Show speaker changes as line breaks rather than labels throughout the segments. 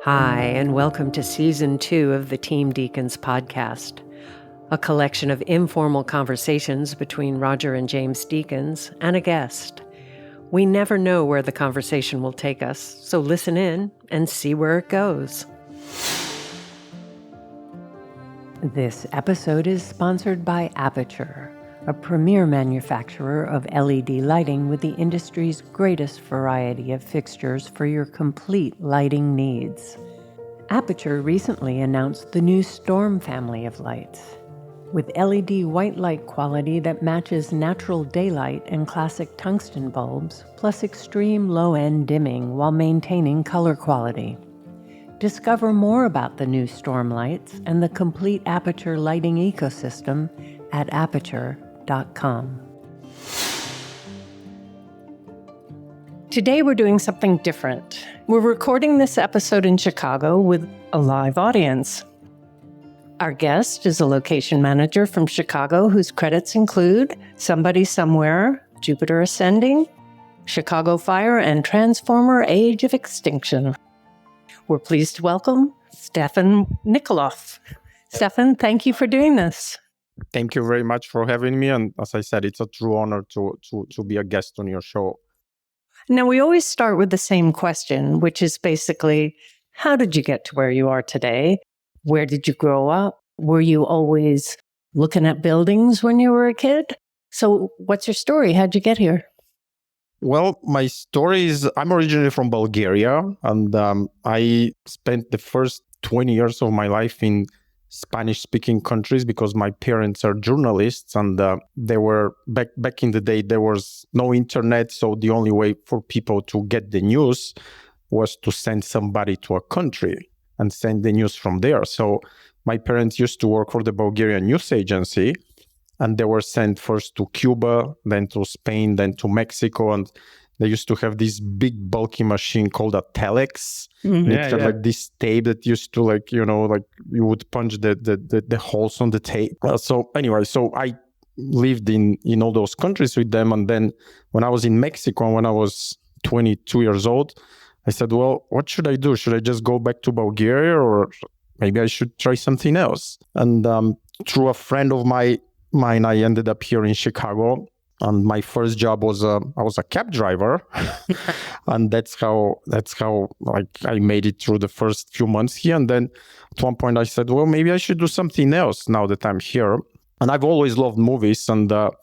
Hi, and welcome to Season 2 of the Team Deakins Podcast, a collection of informal conversations between Roger and James Deakins and a guest. We never know where the conversation will take us, so listen in and see where it goes. This episode is sponsored by Aperture, a premier manufacturer of LED lighting with the industry's greatest variety of fixtures for your complete lighting needs. Aperture recently announced the new Storm family of lights, with LED white light quality that matches natural daylight and classic tungsten bulbs, plus extreme low-end dimming while maintaining color quality. Discover more about the new Storm lights and the complete Aperture lighting ecosystem at aperture.com. Today we're doing something different. We're recording this episode in Chicago with a live audience. Our guest is a location manager from Chicago whose credits include Somebody Somewhere, Jupiter Ascending, Chicago Fire, and Transformer Age of Extinction. We're pleased to welcome Stefan Nikolov. Stefan, thank you for doing this.
Thank you very much for having me. And as I said, it's a true honor to be a guest on your show.
Now, we always start with the same question, which is basically, how did you get to where you are today? Where did you grow up? Were you always looking at buildings when you were a kid? So what's your story? How'd you get here?
Well, my story is I'm originally from Bulgaria, and I spent the first 20 years of my life in Spanish-speaking countries because my parents are journalists, and they were back in the day. There was no internet, so the only way for people to get the news was to send somebody to a country and send the news from there. So my parents used to work for the Bulgarian news agency, and they were sent first to Cuba, then to Spain, then to Mexico, and they used to have this big bulky machine called a telex. Mm-hmm. It had like this tape that used to you would punch the holes on the tape. So I lived in all those countries with them. And then when I was in Mexico, when I was 22 years old, I said, well, what should I do? Should I just go back to Bulgaria, or maybe I should try something else? And through a friend of mine, I ended up here in Chicago. And my first job was I was a cab driver, and that's how I made it through the first few months here. And then at one point I said, well, maybe I should do something else now that I'm here. And I've always loved movies, and the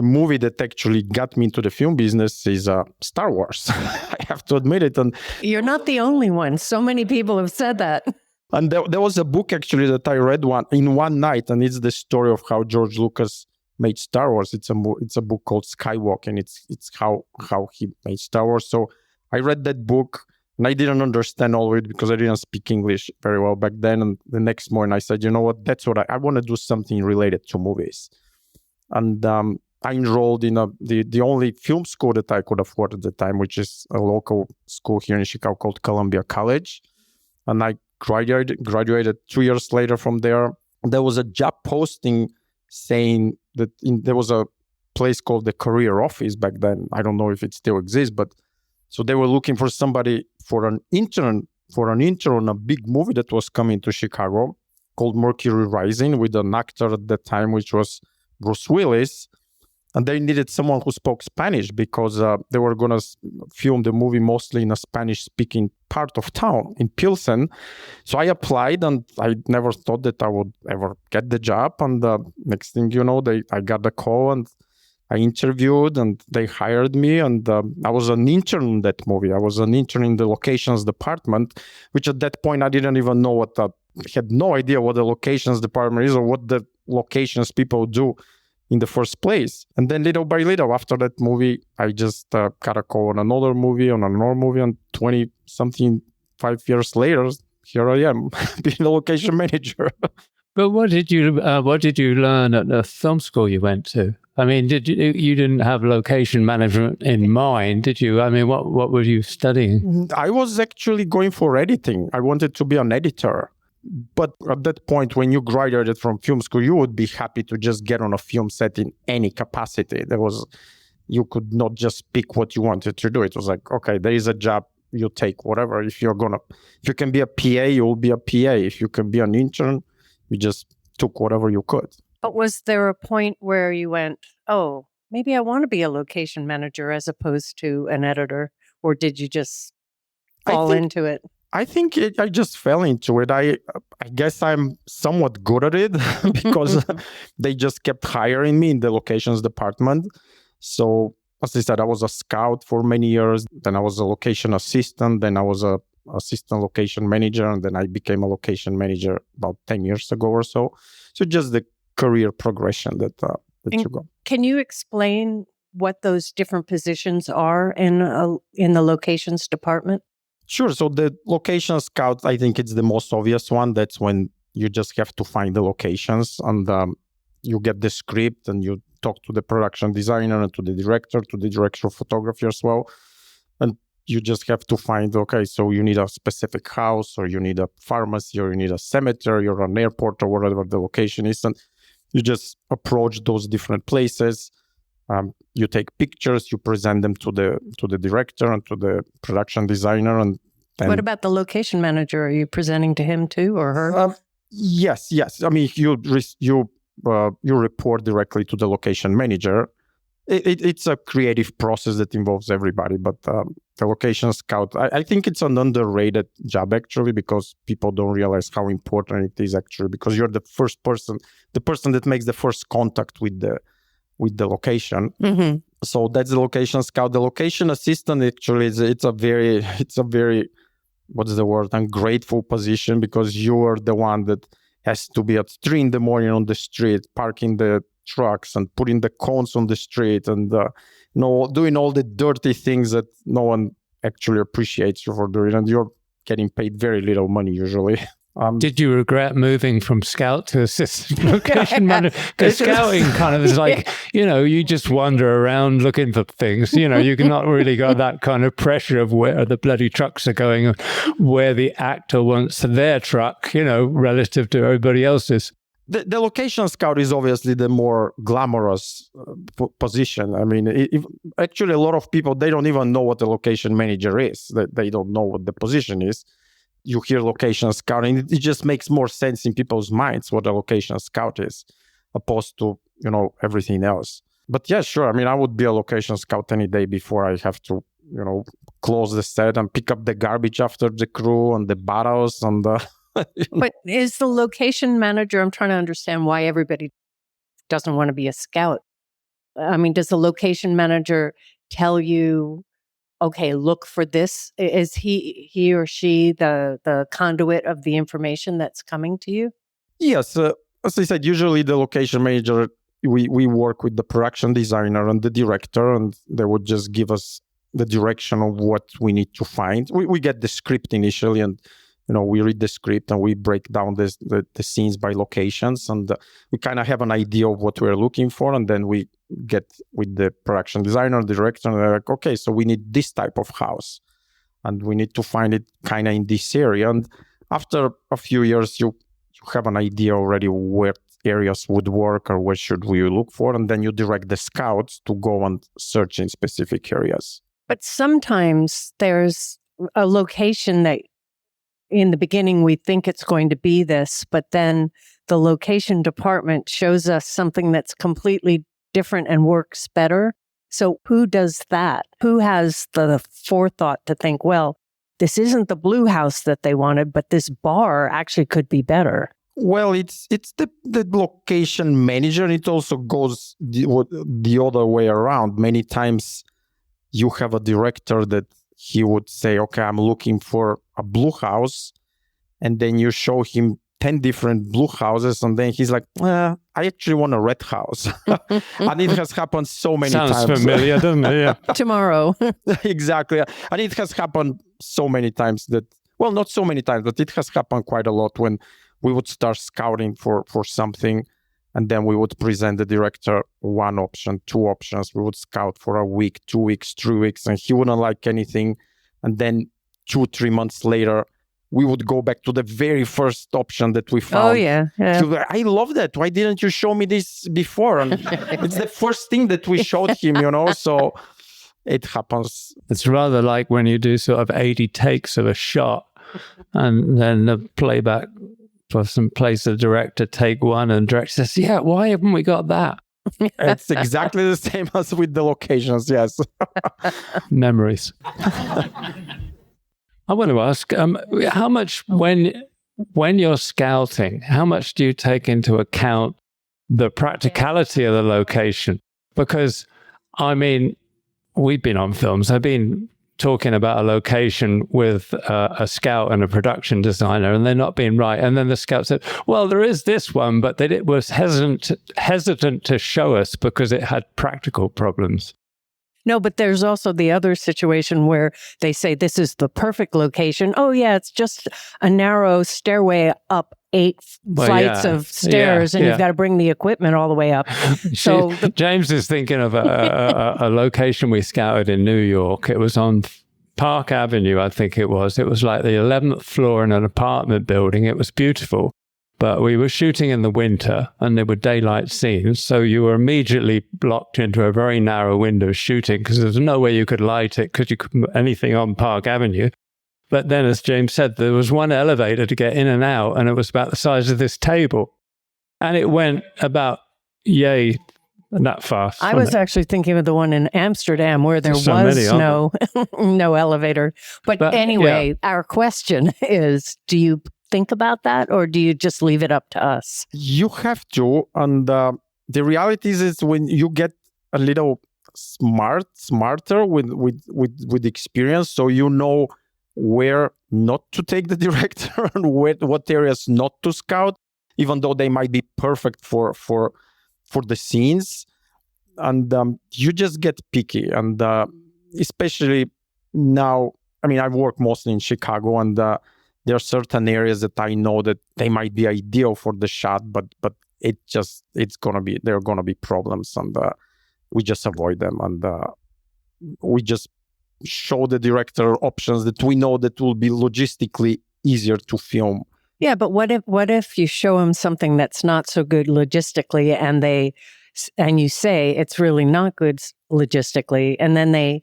movie that actually got me into the film business is Star Wars. I have to admit it. And
you're not the only one. So many people have said that.
And there was a book actually that I read in one night, and it's the story of how George Lucas made Star Wars. It's a book called Skywalk, and it's how he made Star Wars. So I read that book, and I didn't understand all of it because I didn't speak English very well back then. And the next morning I said, you know what, that's what I want to do, something related to movies. And I enrolled in the only film school that I could afford at the time, which is a local school here in Chicago called Columbia College. And I graduated 2 years later from there. There was a job posting saying that there was a place called the Career Office back then. I don't know if it still exists, but so they were looking for somebody for an intern on a big movie that was coming to Chicago called Mercury Rising, with an actor at the time, which was Bruce Willis. And they needed someone who spoke Spanish because they were going to film the movie mostly in a Spanish-speaking part of town, in Pilsen. So I applied, and I never thought that I would ever get the job. And next thing you know, I got the call, and I interviewed, and they hired me. And I was an intern in that movie. I was an intern in the locations department, which at that point I didn't even know had no idea what the locations department is or what the locations people do in the first place. And then little by little, after that movie, I just got a call on another movie, and 20-something, 5 years later, here I am, being a location manager.
But what did you learn at the film school you went to? I mean, you didn't have location management in mind, did you? I mean, what were you studying?
I was actually going for editing. I wanted to be an editor. But at that point, when you graduated from film school, you would be happy to just get on a film set in any capacity. You could not just pick what you wanted to do. It was like, okay, there is a job. you take whatever. If you can be a PA, you'll be a PA. If you can be an intern, you just took whatever you could.
But was there a point where you went, oh, maybe I want to be a location manager as opposed to an editor? Or did you just fall into it?
I think I just fell into it. I guess I'm somewhat good at it because they just kept hiring me in the locations department. So as I said, I was a scout for many years. Then I was a location assistant. Then I was a assistant location manager. And then I became a location manager about 10 years ago or so. So just the career progression that you go.
Can you explain what those different positions are in the locations department?
Sure. So the location scout, I think it's the most obvious one. That's when you just have to find the locations and you get the script and you talk to the production designer and to the director of photography as well. And you just have to find, okay, so you need a specific house or you need a pharmacy or you need a cemetery or an airport or whatever the location is. And you just approach those different places. You take pictures, you present them to the director and to the production designer. And
what about the location manager? Are you presenting to him too or her?
Yes. I mean, you report directly to the location manager. It's a creative process that involves everybody, but the location scout, I think it's an underrated job actually, because people don't realize how important it is actually, because you're the person that makes the first contact with the location.
Mm-hmm.
So that's the location scout. The location assistant actually it's a very what's the word, ungrateful position, because you're the one that has to be at 3 a.m. on the street, parking the trucks and putting the cones on the street and doing all the dirty things that no one actually appreciates you for doing, and you're getting paid very little money usually.
Did you regret moving from scout to assistant location manager? Because scouting kind of is like, you just wander around looking for things. You've not really got that kind of pressure of where the bloody trucks are going, where the actor wants their truck, relative to everybody else's.
The location scout is obviously the more glamorous position. I mean, actually a lot of people, they don't even know what the location manager is. They don't know what the position is. You hear location scout, and it just makes more sense in people's minds what a location scout is, opposed to, everything else. But yeah, sure. I mean, I would be a location scout any day before I have to, close the set and pick up the garbage after the crew and the bottles and the...
But is the location manager, I'm trying to understand why everybody doesn't want to be a scout. I mean, does the location manager tell you, okay, look for this? Is he or she the conduit of the information that's coming to you?
Yes. As I said, usually the location manager, we work with the production designer and the director, and they would just give us the direction of what we need to find. We get the script initially, and we read the script and we break down the scenes by locations, and we kind of have an idea of what we're looking for. And then we get with the production designer, director, and they're like, okay, so we need this type of house and we need to find it kind of in this area. And after a few years, you have an idea already where areas would work or where should we look for. And then you direct the scouts to go and search in specific areas.
But sometimes there's a location that in the beginning, we think it's going to be this, but then the location department shows us something that's completely different and works better. So who does that? Who has the forethought to think, well, this isn't the blue house that they wanted, but this bar actually could be better?
Well, it's the location manager. It also goes the other way around. Many times you have a director that he would say, okay, I'm looking for a blue house. And then you show him 10 different blue houses. And then he's like, I actually want a red house. And it has happened so many times.
Sounds familiar, doesn't it? Yeah.
Tomorrow.
Exactly. And it has happened so many times that, well, not so many times, but it has happened quite a lot when we would start scouting for something. And then we would present the director 1 option, 2 options. We would scout for a week, 2 weeks, 3 weeks, and he wouldn't like anything. And then 2-3 months later, we would go back to the very first option that we found.
Oh, yeah.
I love that. Why didn't you show me this before? And it's the first thing that we showed him, So it happens.
It's rather like when you do sort of 80 takes of a shot and then the playback person plays the director take one and director says, yeah, why haven't we got that?
It's exactly the same as with the locations, yes.
Memories. I want to ask, how much, when you're scouting, how much do you take into account the practicality of the location? Because, I mean, we've been on films. I've been talking about a location with a scout and a production designer, and they're not being right. And then the scout said, well, there is this one, but that it was hesitant to show us because it had practical problems.
No, but there's also the other situation where they say this is the perfect location. Oh, yeah, it's just a narrow stairway up 8 flights of stairs, and you've got to bring the equipment all the way up. So
James is thinking of a location we scouted in New York. It was on Park Avenue, I think it was. It was like the 11th floor in an apartment building. It was beautiful. But we were shooting in the winter and there were daylight scenes. So you were immediately blocked into a very narrow window shooting because there was no way you could light it because you couldn't put anything on Park Avenue. But then, as James said, there was one elevator to get in and out, and it was about the size of this table. And it went about, that fast.
I was actually thinking of the one in Amsterdam where there was no elevator. But anyway, our question is, do you think about that, or do you just leave it up to us?
You have to. And the reality is when you get a little smarter with experience, so you know where not to take the director and what areas not to scout, even though they might be perfect for the scenes. And you just get picky. And especially now, I mean, I've worked mostly in Chicago, and there are certain areas that I know that they might be ideal for the shot, but there are gonna be problems, and we just avoid them, and we just show the director options that we know that will be logistically easier to film.
Yeah, but what if you show them something that's not so good logistically, and you say it's really not good logistically, and then they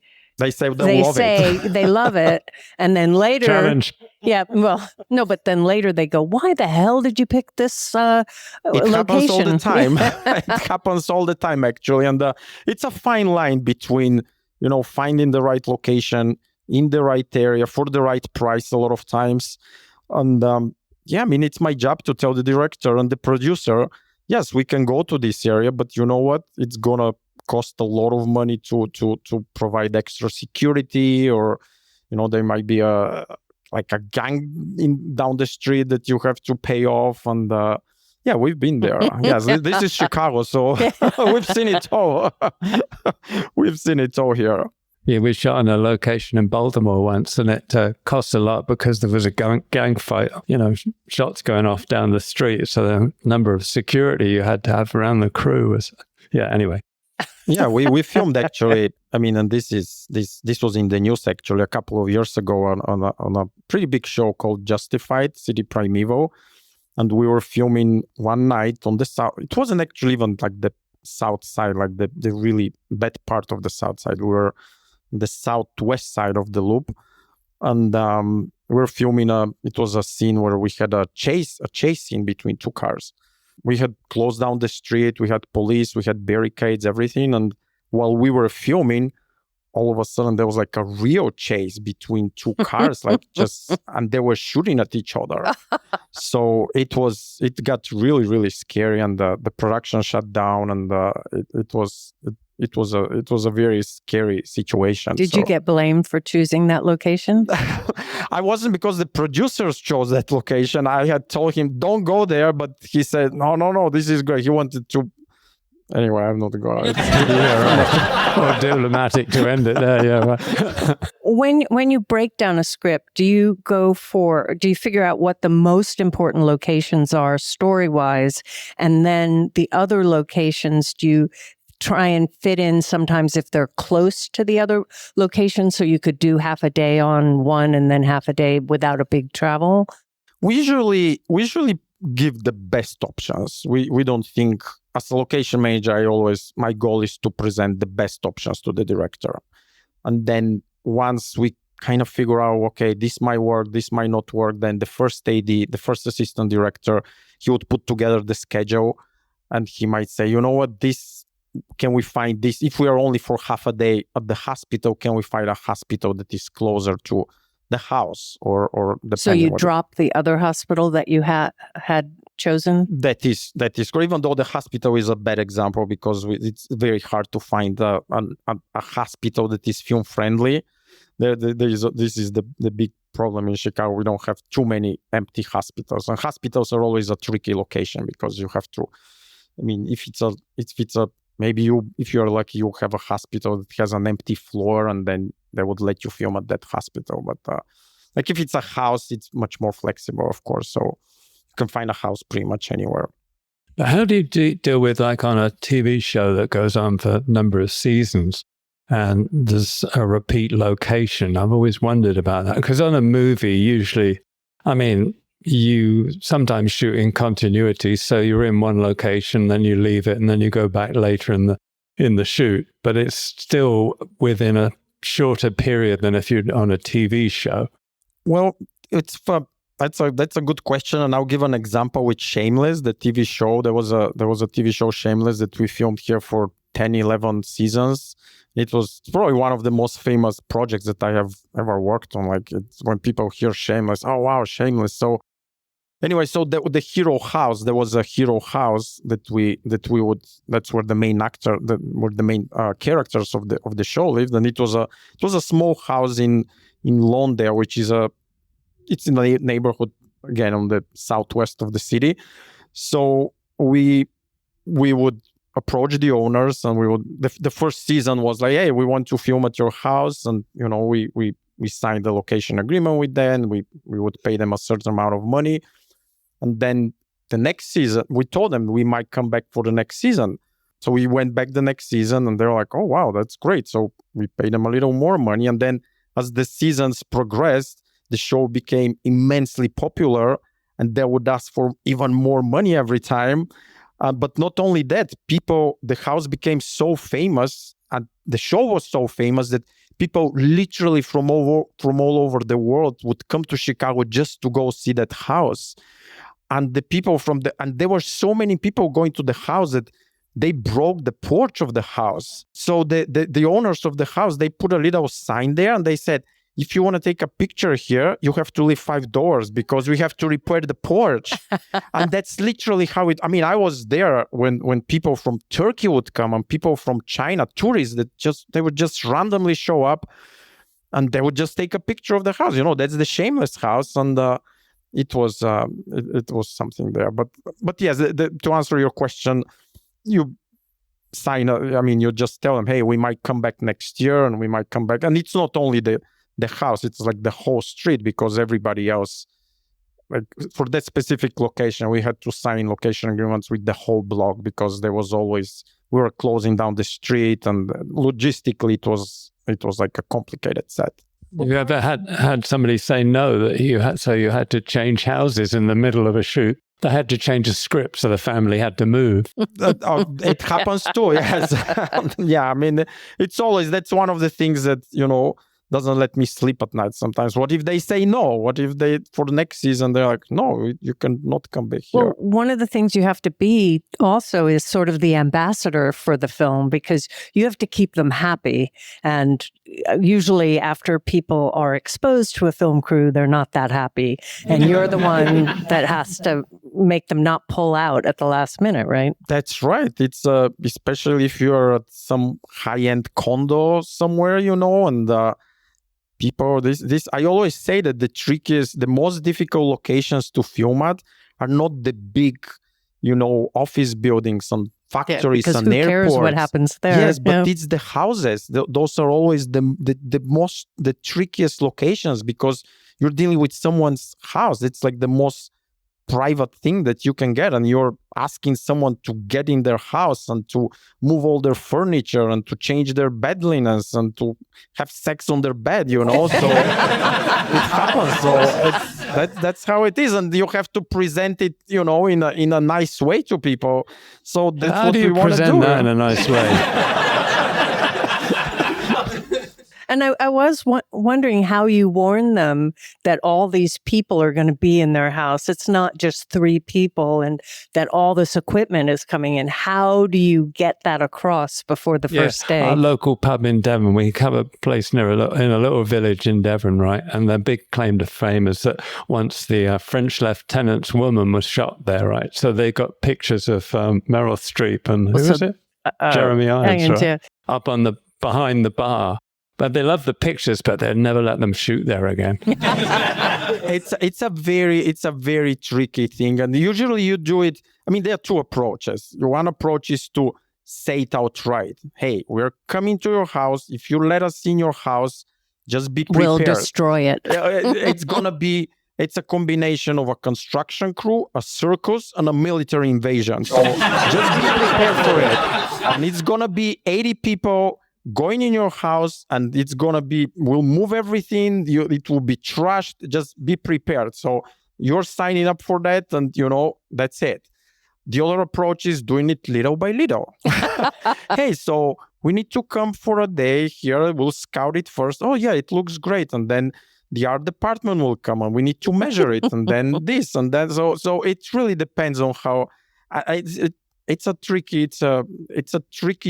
say they love it, and then later
challenge.
Yeah, well, no, but then later they go, "Why the hell did you pick this location?"
It happens all the time. It happens all the time, actually, and it's a fine line between finding the right location in the right area for the right price a lot of times. And I mean, it's my job to tell the director and the producer, yes, we can go to this area, but you know what? It's going to cost a lot of money to provide extra security, or, there might be a gang down the street that you have to pay off. And we've been there. Yes, this is Chicago, so we've seen it all. We've seen it all here.
Yeah, we shot on a location in Baltimore once, and it cost a lot because there was a gang fight, shots going off down the street. So the number of security you had to have around the crew was, anyway.
Yeah, we filmed actually. I mean, and this was in the news actually a couple of years ago on a pretty big show called Justified, City PRIMEVAL. And we were filming one night on the south. It wasn't actually even like the south side, like the really bad part of the south side. We were the southwest side of the loop, and we were filming it was a scene where we had a chase scene between two cars. We had closed down the street, we had police, we had barricades, everything. And while we were filming, all of a sudden there was like a real chase between two cars, and they were shooting at each other. So it got really, really scary, and the production shut down, and it was a very scary situation.
Did you get blamed for choosing that location?
I wasn't, because the producers chose that location. I had told him, don't go there, but he said, no, this is great. He wanted to. Anyway, I'm not going to.
Or diplomatic to end it there, yeah. Right.
When you break down a script, do you figure out what the most important locations are story-wise, and then the other locations, do you try and fit in sometimes if they're close to the other location, so you could do half a day on one and then half a day without a big travel?
We usually give the best options. We don't think, as a location manager, my goal is to present the best options to the director. And then once we kind of figure out, okay, this might work, this might not work, then the first AD, the first assistant director, he would put together the schedule and he might say, you know what, can we find this? If we are only for half a day at the hospital, can we find a hospital that is closer to the house or the
So you drop the other hospital that you had chosen?
That is correct. Even though the hospital is a bad example because it's very hard to find a hospital that is film friendly. This is the big problem in Chicago. We don't have too many empty hospitals, and hospitals are always a tricky location because you have to. I mean, if you're lucky, you have a hospital that has an empty floor, and then they would let you film at that hospital. But like if it's a house, it's much more flexible, of course. So you can find a house pretty much anywhere.
But how do you deal with, like, on a TV show that goes on for a number of seasons and there's a repeat location? I've always wondered about that because on a movie, usually, I mean, you sometimes shoot in continuity, so you're in one location, then you leave it, and then you go back later in the shoot. But it's still within a shorter period than if you're on a TV show.
Well, that's a good question, and I'll give an example with Shameless, the TV show. There was a TV show, Shameless, that we filmed here for 10, 11 seasons. It was probably one of the most famous projects that I have ever worked on. Like, when people hear Shameless, oh wow, Shameless. So anyway, so the hero house, there was a hero house that we would. That's where the main characters of the show lived, and it was a small house in Lawndale, which is it's in the neighborhood again on the southwest of the city. So we would approach the owners, and we would. The first season was like, hey, we want to film at your house, and we signed the location agreement with them. We would pay them a certain amount of money. And then the next season, we told them we might come back for the next season. So we went back the next season, and they're like, oh, wow, that's great. So we paid them a little more money. And then as the seasons progressed, the show became immensely popular, and they would ask for even more money every time. But not only that, the house became so famous, and the show was so famous that people literally from all over the world would come to Chicago just to go see that house. And there were so many people going to the house that they broke the porch of the house. So the owners of the house, they put a little sign there, and they said, if you want to take a picture here, you have to leave $5 because we have to repair the porch. And that's literally how it. I mean, I was there when people from Turkey would come and people from China, tourists they would just randomly show up, and they would just take a picture of the house. That's the Shameless house, and it was something there. But yes, to answer your question, you sign. You just tell them, hey, we might come back next year, and we might come back, and it's not only the house, it's like the whole street, because everybody else, like for that specific location, we had to sign location agreements with the whole block because there was always, we were closing down the street, and logistically it was like a complicated set.
Have you ever had somebody say no that you had to change houses in the middle of a shoot? They had to change a script, so the family had to move.
It happens too, yes. Yeah, I mean, that's one of the things that, doesn't let me sleep at night sometimes. What if they say no? What if for the next season, they're like, no, you cannot come back here?
Well, one of the things you have to be also is sort of the ambassador for the film, because you have to keep them happy. And usually after people are exposed to a film crew, they're not that happy. And you're the one that has to make them not pull out at the last minute, right?
That's right. It's especially if you're at some high-end condo somewhere, and people, I always say that the most difficult locations to film at are not the big, office buildings and factories and
who
airports.
Cares what happens there?
Yes, but it's the houses. Those are always the trickiest locations, because you're dealing with someone's house. It's like the most private thing that you can get, and you're asking someone to get in their house and to move all their furniture and to change their bed linens and to have sex on their bed, so it happens. So that's how it is, and you have to present it, in a nice way to people. So that's
how do you present that in a nice way?
And I was wondering how you warn them that all these people are going to be in their house. It's not just 3 people and that all this equipment is coming in. How do you get that across before the first day?
Our local pub in Devon, we have a place in a little village in Devon, right? And their big claim to fame is that once the French lieutenant's woman was shot there, right? So they got pictures of Meryl Streep and who was it? Jeremy Irons, right? Up on behind the bar. But they love the pictures, but they'd never let them shoot there again.
It's a very tricky thing, and usually you do it. I mean, there are 2 approaches. One approach is to say it outright. Hey, we're coming to your house. If you let us in your house, just be prepared.
We'll destroy it.
It's a combination of a construction crew, a circus, and a military invasion. So just be prepared for it. And it's gonna be 80 people going in your house, and it's gonna be, we'll move everything, it will be trashed. Just be prepared. So you're signing up for that, and that's it. The other approach is doing it little by little. Hey, so we need to come for a day here. We'll scout it first. Oh yeah, it looks great. And then the art department will come and we need to measure it, and then this and that. So it really depends on how. It's a tricky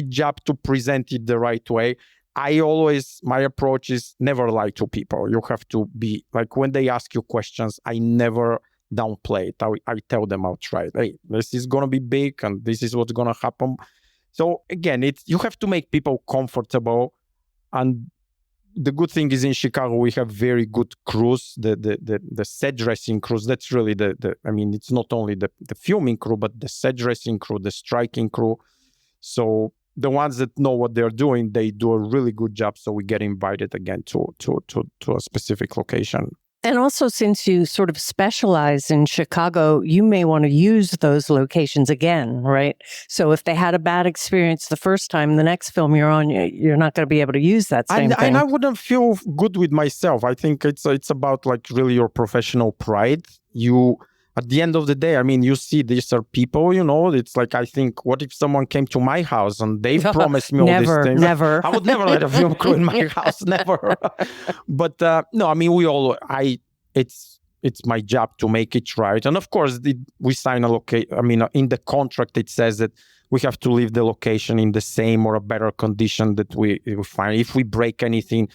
job to present it the right way. My approach is never lie to people. You have to be like, when they ask you questions, I never downplay it. I tell them outright, hey, this is gonna be big and this is what's gonna happen. So again, you have to make people comfortable. And the good thing is in Chicago we have very good crews, the set dressing crews. That's really it's not only the filming crew, but the set dressing crew, the striking crew. So the ones that know what they're doing, they do a really good job. So we get invited again to a specific location.
And also, since you sort of specialize in Chicago, you may want to use those locations again, right? So if they had a bad experience the first time, the next film you're on, you're not going to be able to use that same thing.
And I wouldn't feel good with myself. I think it's about like really your professional pride. At the end of the day, I mean, you see these are people, it's like, I think, what if someone came to my house and they promised me all these things?
Never.
I would never let a film crew in my house, never. But no, I mean, it's my job to make it right. And of course, we sign a location. I mean, in the contract, it says that we have to leave the location in the same or a better condition that we find. If we break anything,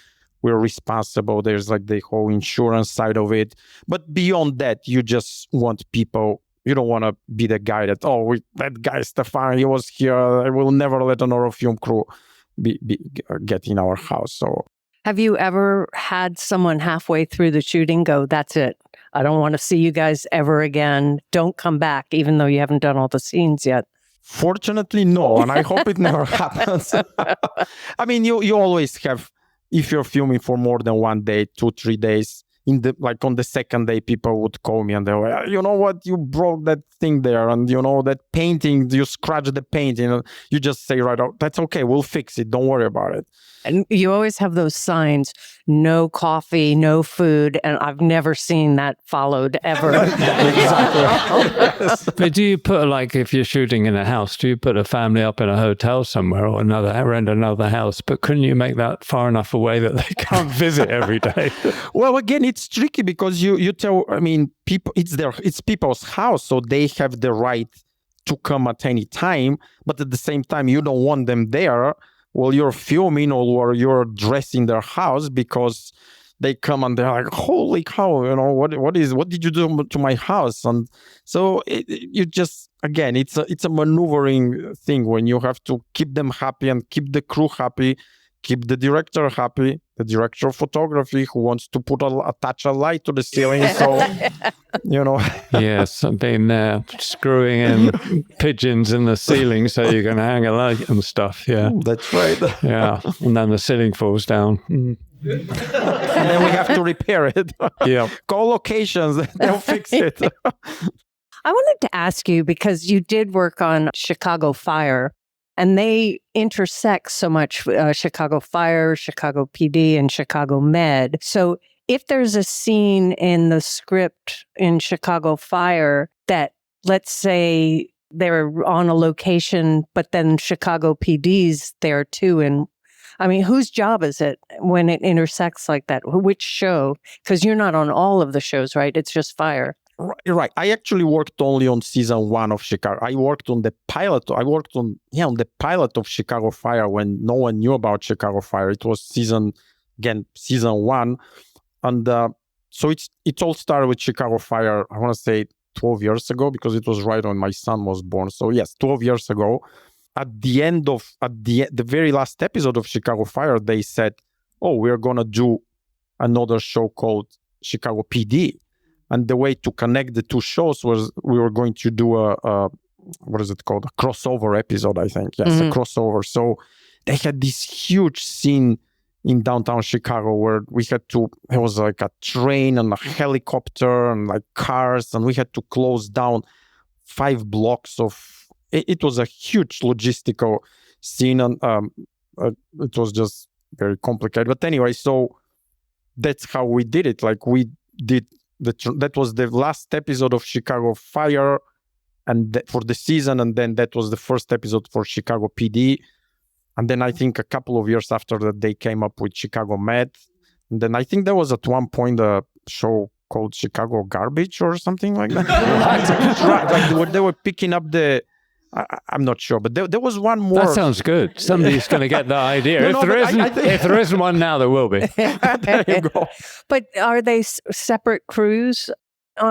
we're responsible. There's like the whole insurance side of it. But beyond that, you just want people. You don't want to be the guy that, that guy Stefan, he was here. I will never let another film crew get in our house. So,
have you ever had someone halfway through the shooting go, that's it, I don't want to see you guys ever again. Don't come back, even though you haven't done all the scenes yet?
Fortunately, no. And I hope it never happens. I mean, you always have, if you're filming for more than 1 day, 2-3 days, on the second day, people would call me and they were, you know what, you broke that thing there, and that painting, you scratched the painting. You just say right out, that's okay, we'll fix it, don't worry about it.
And you always have those signs, no coffee, no food, and I've never seen that followed ever.
Exactly.
But do you put, like, if you're shooting in a house, do you put a family up in a hotel somewhere or rent another house? But couldn't you make that far enough away that they can't visit every day?
Well, again, it's tricky because you tell, I mean, people, it's people's house, so they have the right to come at any time. But at the same time, you don't want them there while you're filming or you're dressing their house, because they come and they're like, holy cow, what did you do to my house? And so you just, again, it's a maneuvering thing when you have to keep them happy and keep the crew happy, keep the director happy, the director of photography who wants to attach a light to the ceiling. So,
Yes, I've been there screwing in pigeons in the ceiling so you can hang a light and stuff. Yeah,
that's right.
Yeah, and then the ceiling falls down.
And then we have to repair it.
Yeah.
Call locations, they'll fix it.
I wanted to ask you, because you did work on Chicago Fire, and they intersect so much, Chicago Fire, Chicago PD, and Chicago Med. So if there's a scene in the script in Chicago Fire that, let's say, they're on a location, but then Chicago PD's there too, and I mean, whose job is it when it intersects like that? Which show? Because you're not on all of the shows, right? It's just Fire.
Right. I actually worked only on season 1 of Chicago. I worked on the pilot. I worked on the pilot of Chicago Fire when no one knew about Chicago Fire. It was season 1. And so it all started with Chicago Fire, I want to say 12 years ago, because it was right when my son was born. So yes, 12 years ago. At the very last episode of Chicago Fire, they said, oh, we're going to do another show called Chicago PD. And the way to connect the two shows was we were going to do a what is it called? A crossover episode, I think. Yes, a crossover. So they had this huge scene in downtown Chicago where we had to, it was like a train and a helicopter and like cars, and we had to close down 5 blocks of, it was a huge logistical scene, and it was just very complicated. But anyway, so that's how we did it. Like we did, that was the last episode of Chicago Fire and for the season, and then that was the first episode for Chicago PD. And then I think a couple of years after that, they came up with Chicago Med. And then I think there was at one point a show called Chicago Garbage or something like that. Like they were picking up the, I'm not sure, but there was one more.
That sounds good. Somebody's going to get that idea. If there isn't one now, there will be.
There you go.
But are they separate crews?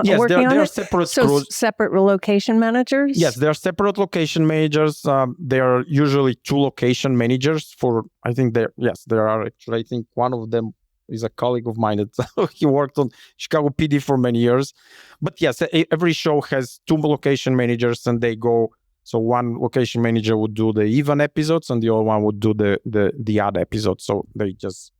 Yes,
working on
they're
it?
separate
so
crews.
Separate location managers?
Yes, they're separate location managers. They are usually 2 location managers for, I think there are actually, I think one of them is a colleague of mine that he worked on Chicago PD for many years. But yes, every show has 2 location managers, and they go, so one location manager would do the even episodes and the other one would do the odd episodes. So they just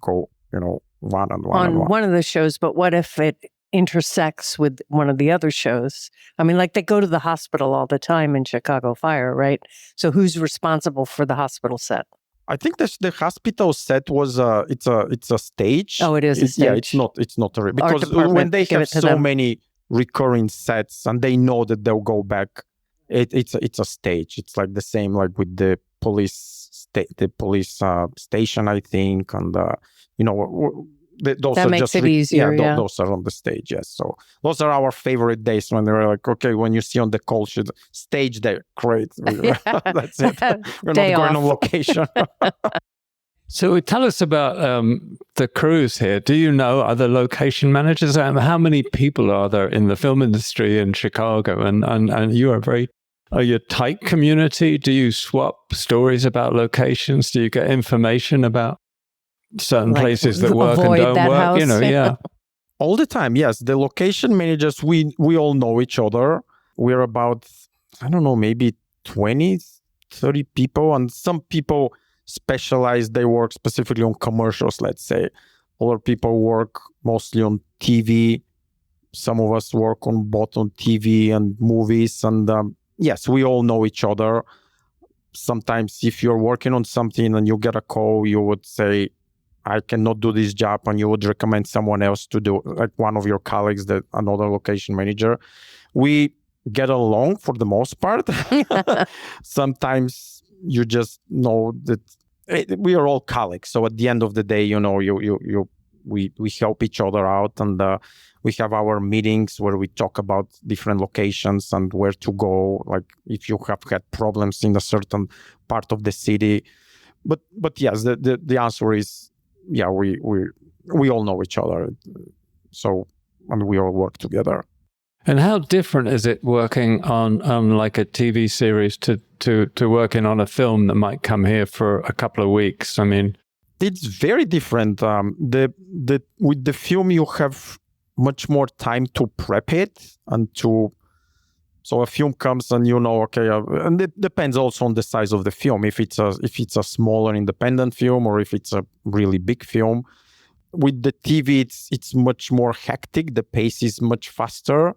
go, one and one
on
and one.
One of the shows. But what if it intersects with one of the other shows? I mean, like they go to the hospital all the time in Chicago Fire, right? So who's responsible for the hospital set?
I think the hospital set was it's a stage.
Oh, it is a stage.
Yeah, it's not a because when they have so many recurring sets and they know that they'll go back, it's a stage. It's like the same like with the police station, I think, and those
that
are
makes
just
it easier. Yeah,
those are on the stage. Yes, so those are our favorite days when they're like, okay, when you see on the call sheet stage there, great. That's it. We're
Day
not going
off.
on location.
So tell us about the crews here. Do you know other location managers? How many people are there in the film industry in Chicago? And you are you a tight community? Do you swap stories about locations? Do you get information about certain places that work and don't work?
House.
All the time, yes. The location managers, we all know each other. We're about, I don't know, maybe 20, 30 people. And some people specialize, they work specifically on commercials, let's say. Other people work mostly on TV. Some of us work on both on TV and movies. And yes, we all know each other. Sometimes if you're working on something and you get a call, you would say, I cannot do this job, and you would recommend someone else to do, like one of your colleagues, another location manager. We get along for the most part. Sometimes you just know that we are all colleagues. So at the end of the day, we help each other out, and we have our meetings where we talk about different locations and where to go. Like if you have had problems in a certain part of the city, but yes, the answer is. Yeah, we all know each other, so and we all work together.
And how different is it working on like a TV series to working on a film that might come here for a couple of weeks? I mean,
it's very different. With the film, you have much more time to prep it and to. So a film comes and okay, and it depends also on the size of the film. If it's a smaller independent film or if it's a really big film. With the TV, it's much more hectic. The pace is much faster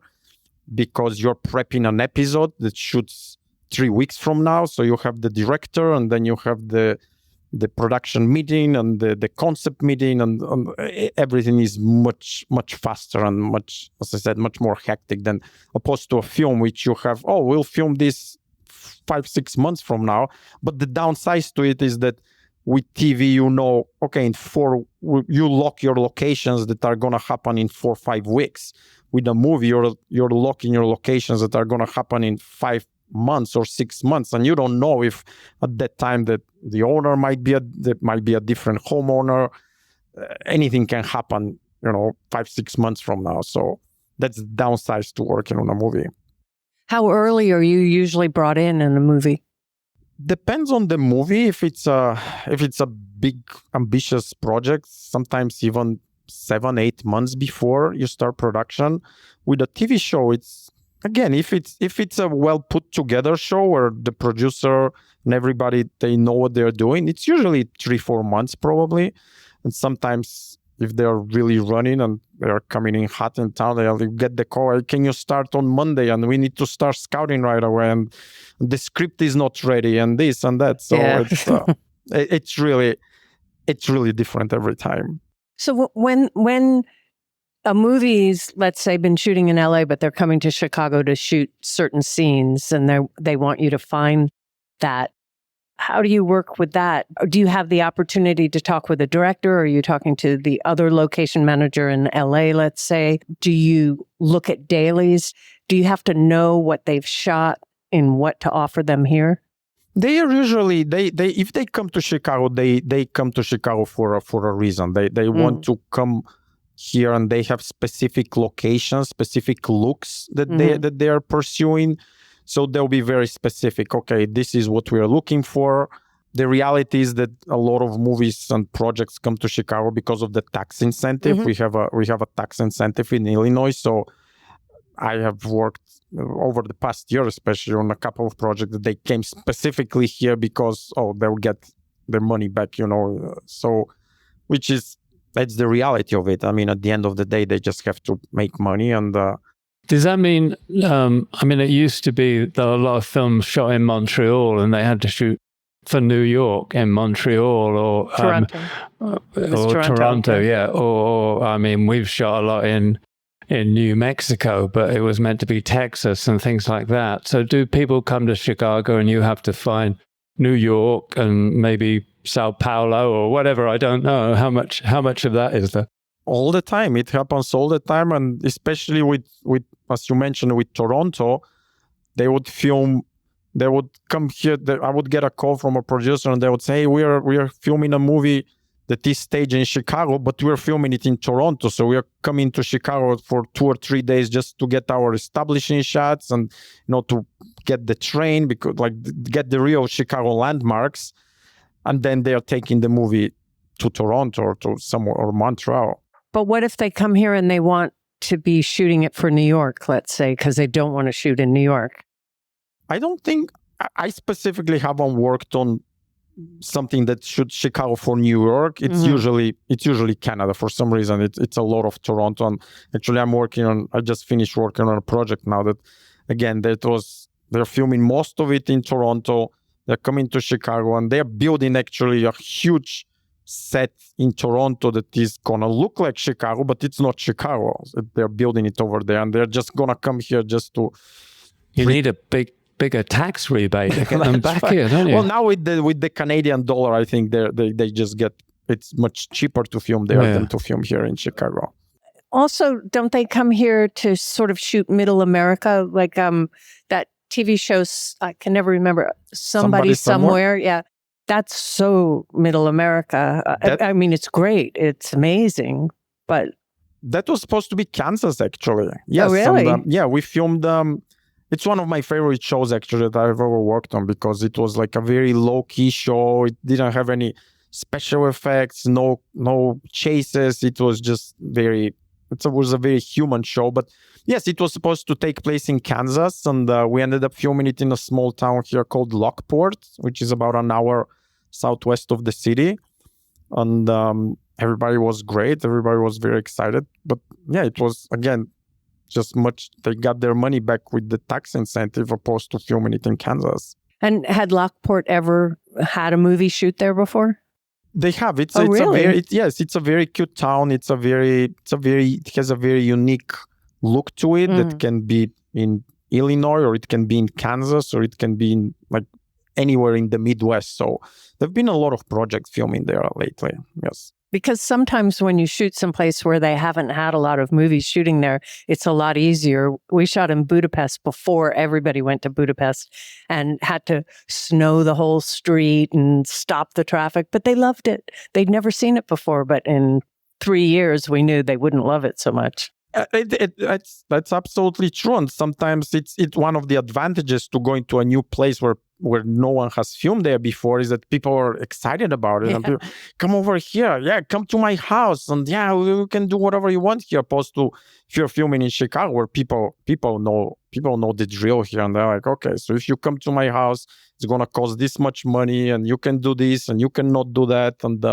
because you're prepping an episode that shoots 3 weeks from now. So you have the director and then you have the production meeting and the concept meeting and everything is much faster and much, as I said, much more hectic than opposed to a film which you have, we'll film this 5-6 months from now. But the downside to it is that with TV, you know, okay, you lock your locations that are going to happen in 4 or 5 weeks. With a movie, you're locking your locations that are going to happen in 5 months or 6 months, and you don't know if at that time that the owner might be a different homeowner. Anything can happen, 5-6 months from now. So that's the downside to working on a movie.
How early are you usually brought in a movie?
Depends on the movie. If it's a big ambitious project, sometimes even 7-8 months before you start production. With a TV show, it's again, if it's a well put together show where the producer and everybody, they know what they're doing, it's usually 3-4 months probably. And sometimes if they're really running and they're coming in hot in town, they'll get the call, can you start on Monday? And we need to start scouting right away. And the script is not ready and this and that. So it's really different every time.
So when a movie's, let's say, been shooting in LA, but they're coming to Chicago to shoot certain scenes and they want you to find that, how do you work with that? Do you have the opportunity to talk with the director? Or are you talking to the other location manager in LA, let's say? Do you look at dailies? Do you have to know what they've shot and what to offer them here?
They are usually, if they come to Chicago, they come to Chicago for a reason. They want to come here, and they have specific locations, specific looks that they are pursuing. So they'll be very specific. Okay, this is what we are looking for. The reality is that a lot of movies and projects come to Chicago because of the tax incentive. We have a tax incentive in Illinois. So I have worked over the past year, especially on a couple of projects that they came specifically here because they'll get their money back. So that's the reality of it. I mean, at the end of the day, they just have to make money. And
does that mean, it used to be that a lot of films shot in Montreal and they had to shoot for New York in Montreal or
Toronto.
Toronto, yeah. Or we've shot a lot in New Mexico, but it was meant to be Texas and things like that. So do people come to Chicago and you have to find New York and maybe Sao Paulo or whatever? I don't know. How much of that is there?
All the time. It happens all the time. And especially with as you mentioned, with Toronto, they would come here. I would get a call from a producer and they would say, hey, we are filming a movie that is staged in Chicago, but we're filming it in Toronto. So we are coming to Chicago for 2 or 3 days just to get our establishing shots and, to get the train, because get the real Chicago landmarks. And then they are taking the movie to Toronto or to somewhere or Montreal.
But what if they come here and they want to be shooting it for New York, let's say, because they don't want to shoot in New York?
I don't think I specifically haven't worked on something that shoots Chicago for New York. It's usually Canada for some reason. It's a lot of Toronto. And actually, I just finished working on a project now that, again, they're filming most of it in Toronto. They're coming to Chicago and they're building actually a huge set in Toronto that is gonna look like Chicago, but it's not Chicago. They're building it over there, and they're just gonna come here just to.
You need a bigger tax rebate to get them back here, don't you?
Well, now with the Canadian dollar, I think they just get, it's much cheaper to film there than to film here in Chicago.
Also, don't they come here to sort of shoot Middle America, like that TV show? I can never remember. Somebody somewhere. Yeah. That's so Middle America. It's great. It's amazing. But
that was supposed to be Kansas, actually. Yes.
Oh, really?
And, we filmed. It's one of my favorite shows, actually, that I've ever worked on, because it was like a very low-key show. It didn't have any special effects, no chases. It was just it was a very human show. But yes, it was supposed to take place in Kansas, and we ended up filming it in a small town here called Lockport, which is about an hour southwest of the city. And everybody was great. Everybody was very excited. But yeah, it was, again, they got their money back with the tax incentive opposed to filming it in Kansas.
And had Lockport ever had a movie shoot there before?
They have. It's
really?
It's a very cute town. It has a very unique look to it that can be in Illinois, or it can be in Kansas, or it can be in anywhere in the Midwest. So there've been a lot of projects filming there lately. Yes.
Because sometimes when you shoot someplace where they haven't had a lot of movies shooting there, it's a lot easier. We shot in Budapest before everybody went to Budapest and had to snow the whole street and stop the traffic, but they loved it. They'd never seen it before, but in 3 years, we knew they wouldn't love it so much.
That's absolutely true. And sometimes it's one of the advantages to going to a new place where no one has filmed there before is that people are excited about it.
Yeah.
And people, come over here. Yeah, come to my house. And yeah, we can do whatever you want here. Opposed to if you're filming in Chicago where people know the drill here. And they're like, okay, so if you come to my house, it's going to cost this much money and you can do this and you cannot do that. And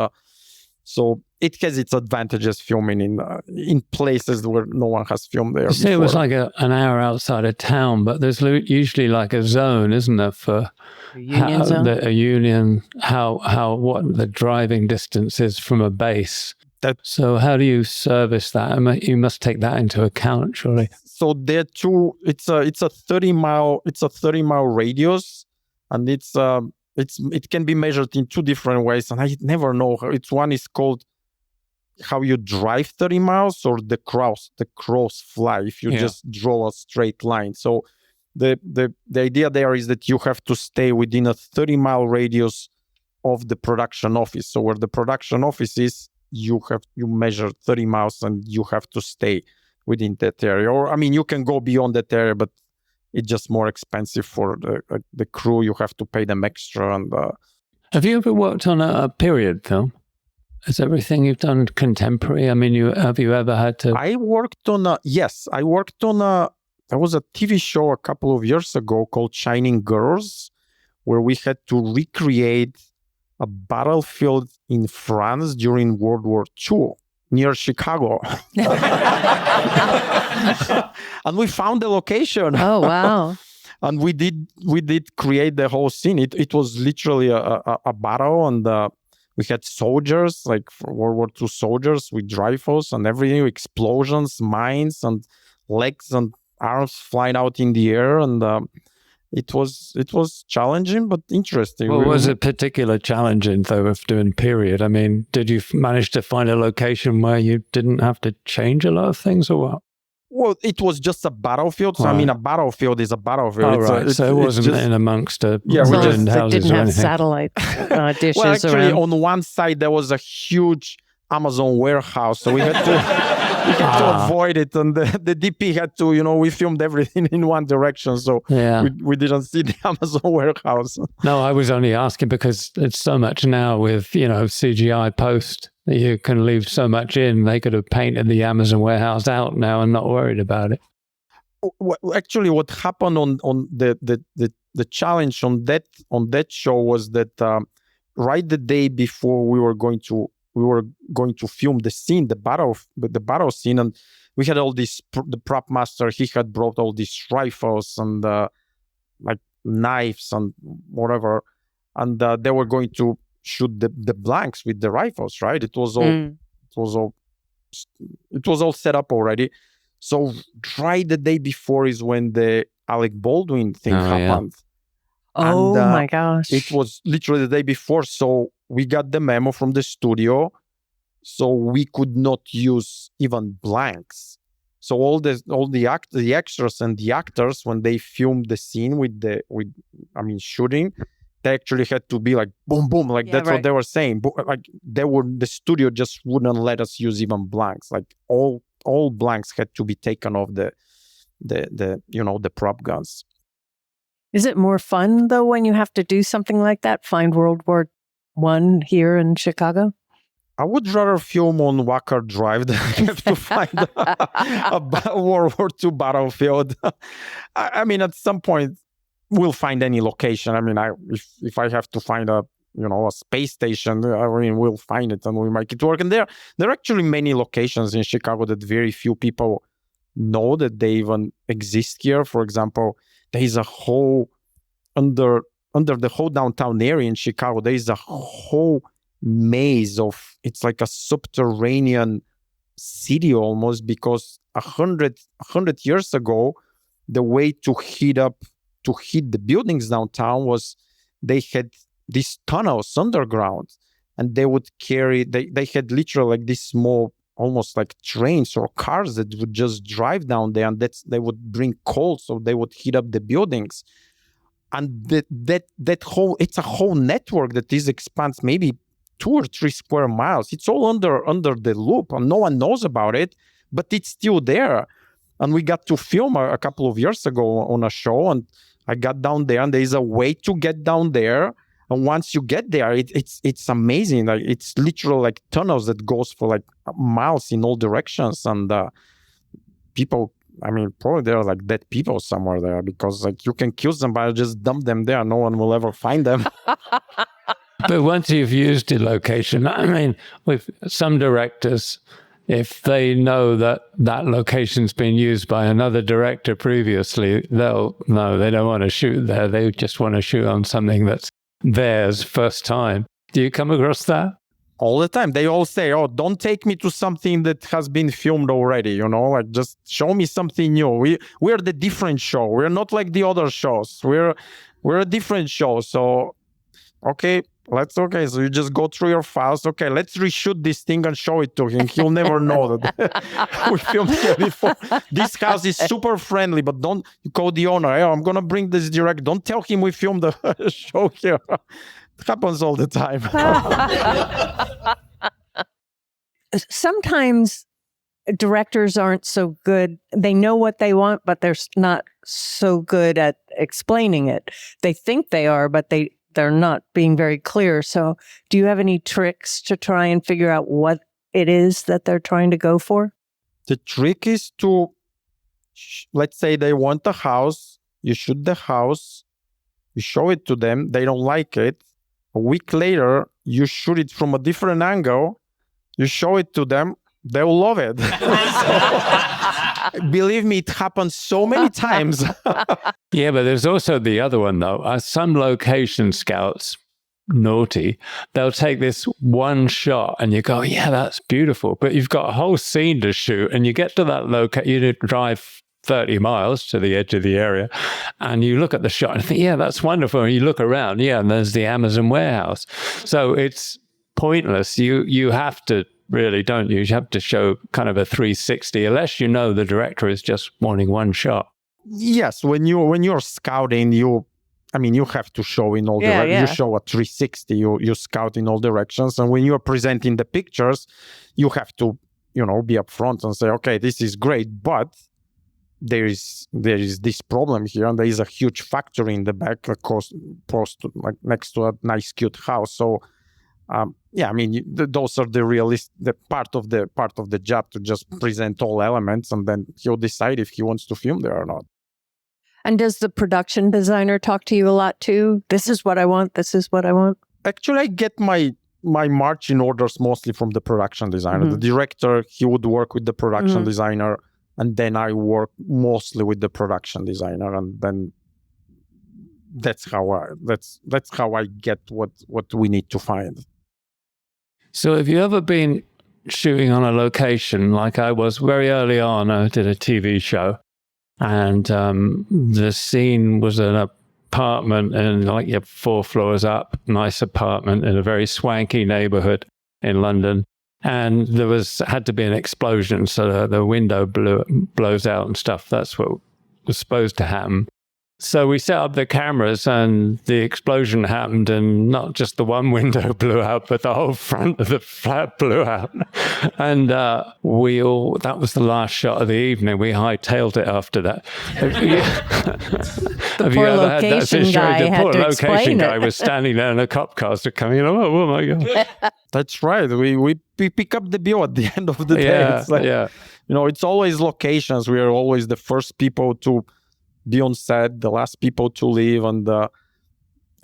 so it has its advantages filming in places where no one has filmed there.
You say it was like an hour outside of town, but there's usually like a zone, isn't there, for
Union zone?
A union, what the driving distance is from a base. So how do you service that? You must take that into account, surely.
So there too, it's a 30-mile radius, and it can be measured in two different ways, and I never know. One is called how you drive 30 miles or the crows fly if you just draw a straight line. So the idea there is that you have to stay within a 30-mile radius of the production office. So where the production office is, you measure 30 miles and you have to stay within that area. Or, I mean, you can go beyond that area, but it's just more expensive for the crew. You have to pay them extra. And
have you ever worked on a period film? Is everything you've done contemporary? I mean, have you ever had to?
I worked on there was a TV show a couple of years ago called Shining Girls, where we had to recreate a battlefield in France during World War II near Chicago. And we found the location.
Oh, wow.
And we did create the whole scene. It was literally a battle, and we had soldiers, like World War II soldiers with rifles and everything, explosions, mines, and legs and arms flying out in the air. And it was challenging, but interesting.
What was it particular challenging, though, of doing period? I mean, did you manage to find a location where you didn't have to change a lot of things, or what?
Well, it was just a battlefield. So, I mean, a battlefield is a battlefield.
Oh, right. So it wasn't just in amongst ruined houses
didn't
or
have
anything.
satellite dishes
well, actually,
around.
on one side, there was a huge Amazon warehouse. So we had to avoid it. And the DP had to, we filmed everything in one direction. So we didn't see the Amazon warehouse.
No, I was only asking because it's so much now with, CGI post. You can leave so much in. They could have painted the Amazon warehouse out now and not worried about it.
Actually, what happened on the challenge on that show was that right the day before we were going to film the scene, the battle scene, and we had all this. The prop master, he had brought all these rifles and like knives and whatever, and they were going to shoot the blanks with the rifles, right? It was all set up already. So right the day before is when the Alec Baldwin thing happened.
Yeah. Oh my gosh.
It was literally the day before. So we got the memo from the studio, so we could not use even blanks. So all the extras and the actors, when they filmed the scene shooting, they actually had to be like boom, boom, like that's right. What they were saying. Like the studio just wouldn't let us use even blanks. Like all blanks had to be taken off the prop guns.
Is it more fun though when you have to do something like that? Find World War I here in Chicago?
I would rather film on Walker Drive than have to find a World War II battlefield. I mean, at some point, we'll find any location. I mean, if I have to find a space station, we'll find it and we'll make it work. And there are actually many locations in Chicago that very few people know that they even exist here. For example, there is a whole under the whole downtown area in Chicago. There is a whole maze of, it's like a subterranean city almost, because 100 years ago, the way to heat the buildings downtown was they had these tunnels underground, and they would carry, they had literally like these small, almost like trains or cars that would just drive down there, and they would bring coal, so they would heat up the buildings. And that whole, it's a whole network that is expands maybe 2 or 3 square miles. It's all under the loop, and no one knows about it, but it's still there. And we got to film a couple of years ago on a show, and I got down there, and there's a way to get down there. And once you get there, it's amazing. Like, it's literally like tunnels that goes for like miles in all directions. And people, I mean, probably there are like dead people somewhere there, because like you can kill somebody, just dump them there. No one will ever find them.
But once you've used a location, I mean, with some directors, if they know that that location's been used by another director previously, they don't want to shoot there. They just want to shoot on something that's theirs first time. Do you come across that?
All the time. They all say, oh, don't take me to something that has been filmed already, you know, like just show me something new. We're the different show. We're not like the other shows. We're a different show. So, okay, so you just go through your files. Okay, let's reshoot this thing and show it to him. He'll never know that we filmed here before. This house is super friendly, but don't call the owner. Hey, I'm going to bring this direct. Don't tell him we filmed the show here. It happens all the time.
Sometimes directors aren't so good. They know what they want, but they're not so good at explaining it. They think they are, but they're not being very clear. So do you have any tricks to try and figure out what it is that they're trying to go for?
The trick is to, let's say they want a house, you shoot the house, you show it to them, they don't like it. A week later, you shoot it from a different angle, you show it to them, they will love it. Believe me, it happens so many times.
Yeah, but there's also the other one, though. Some location scouts, naughty, they'll take this one shot and you go, yeah, that's beautiful. But you've got a whole scene to shoot, and you get to that location, you drive 30 miles to the edge of the area, and you look at the shot and think, yeah, that's wonderful. And you look around, yeah, and there's the Amazon warehouse. So it's pointless. You have to really, don't you? You have to show kind of a 360, unless you know the director is just wanting one shot.
Yes, when you're scouting, you have to show in all directions. You show a 360, you scout in all directions. And when you're presenting the pictures, you have to, be upfront and say, okay, this is great, but there is this problem here, and there is a huge factory in the back, like next to a nice, cute house. So, those are the part of the job, to just present all elements, and then he'll decide if he wants to film there or not.
And does the production designer talk to you a lot too? This is what I want. This is what I want.
Actually, I get my marching orders mostly from the production designer. Mm-hmm. The director, he would work with the production designer, and then I work mostly with the production designer, and then that's how I get what we need to find.
So have you ever been shooting on a location? Like I was very early on, I did a TV show, and the scene was an apartment, and like you're 4 floors up, nice apartment in a very swanky neighborhood in London. And there had to be an explosion, so the window blows out and stuff. That's what was supposed to happen. So we set up the cameras, and the explosion happened, and not just the one window blew out, but the whole front of the flat blew out. And that was the last shot of the evening. We hightailed it after that.
The poor location guy had to explain it. The poor location guy was
standing there, and a cop car was coming in. Oh my God.
That's right. We pick up the bill at the end of the day.
Yeah,
it's like, it's always locations. We are always the first people to be on set, the last people to leave, and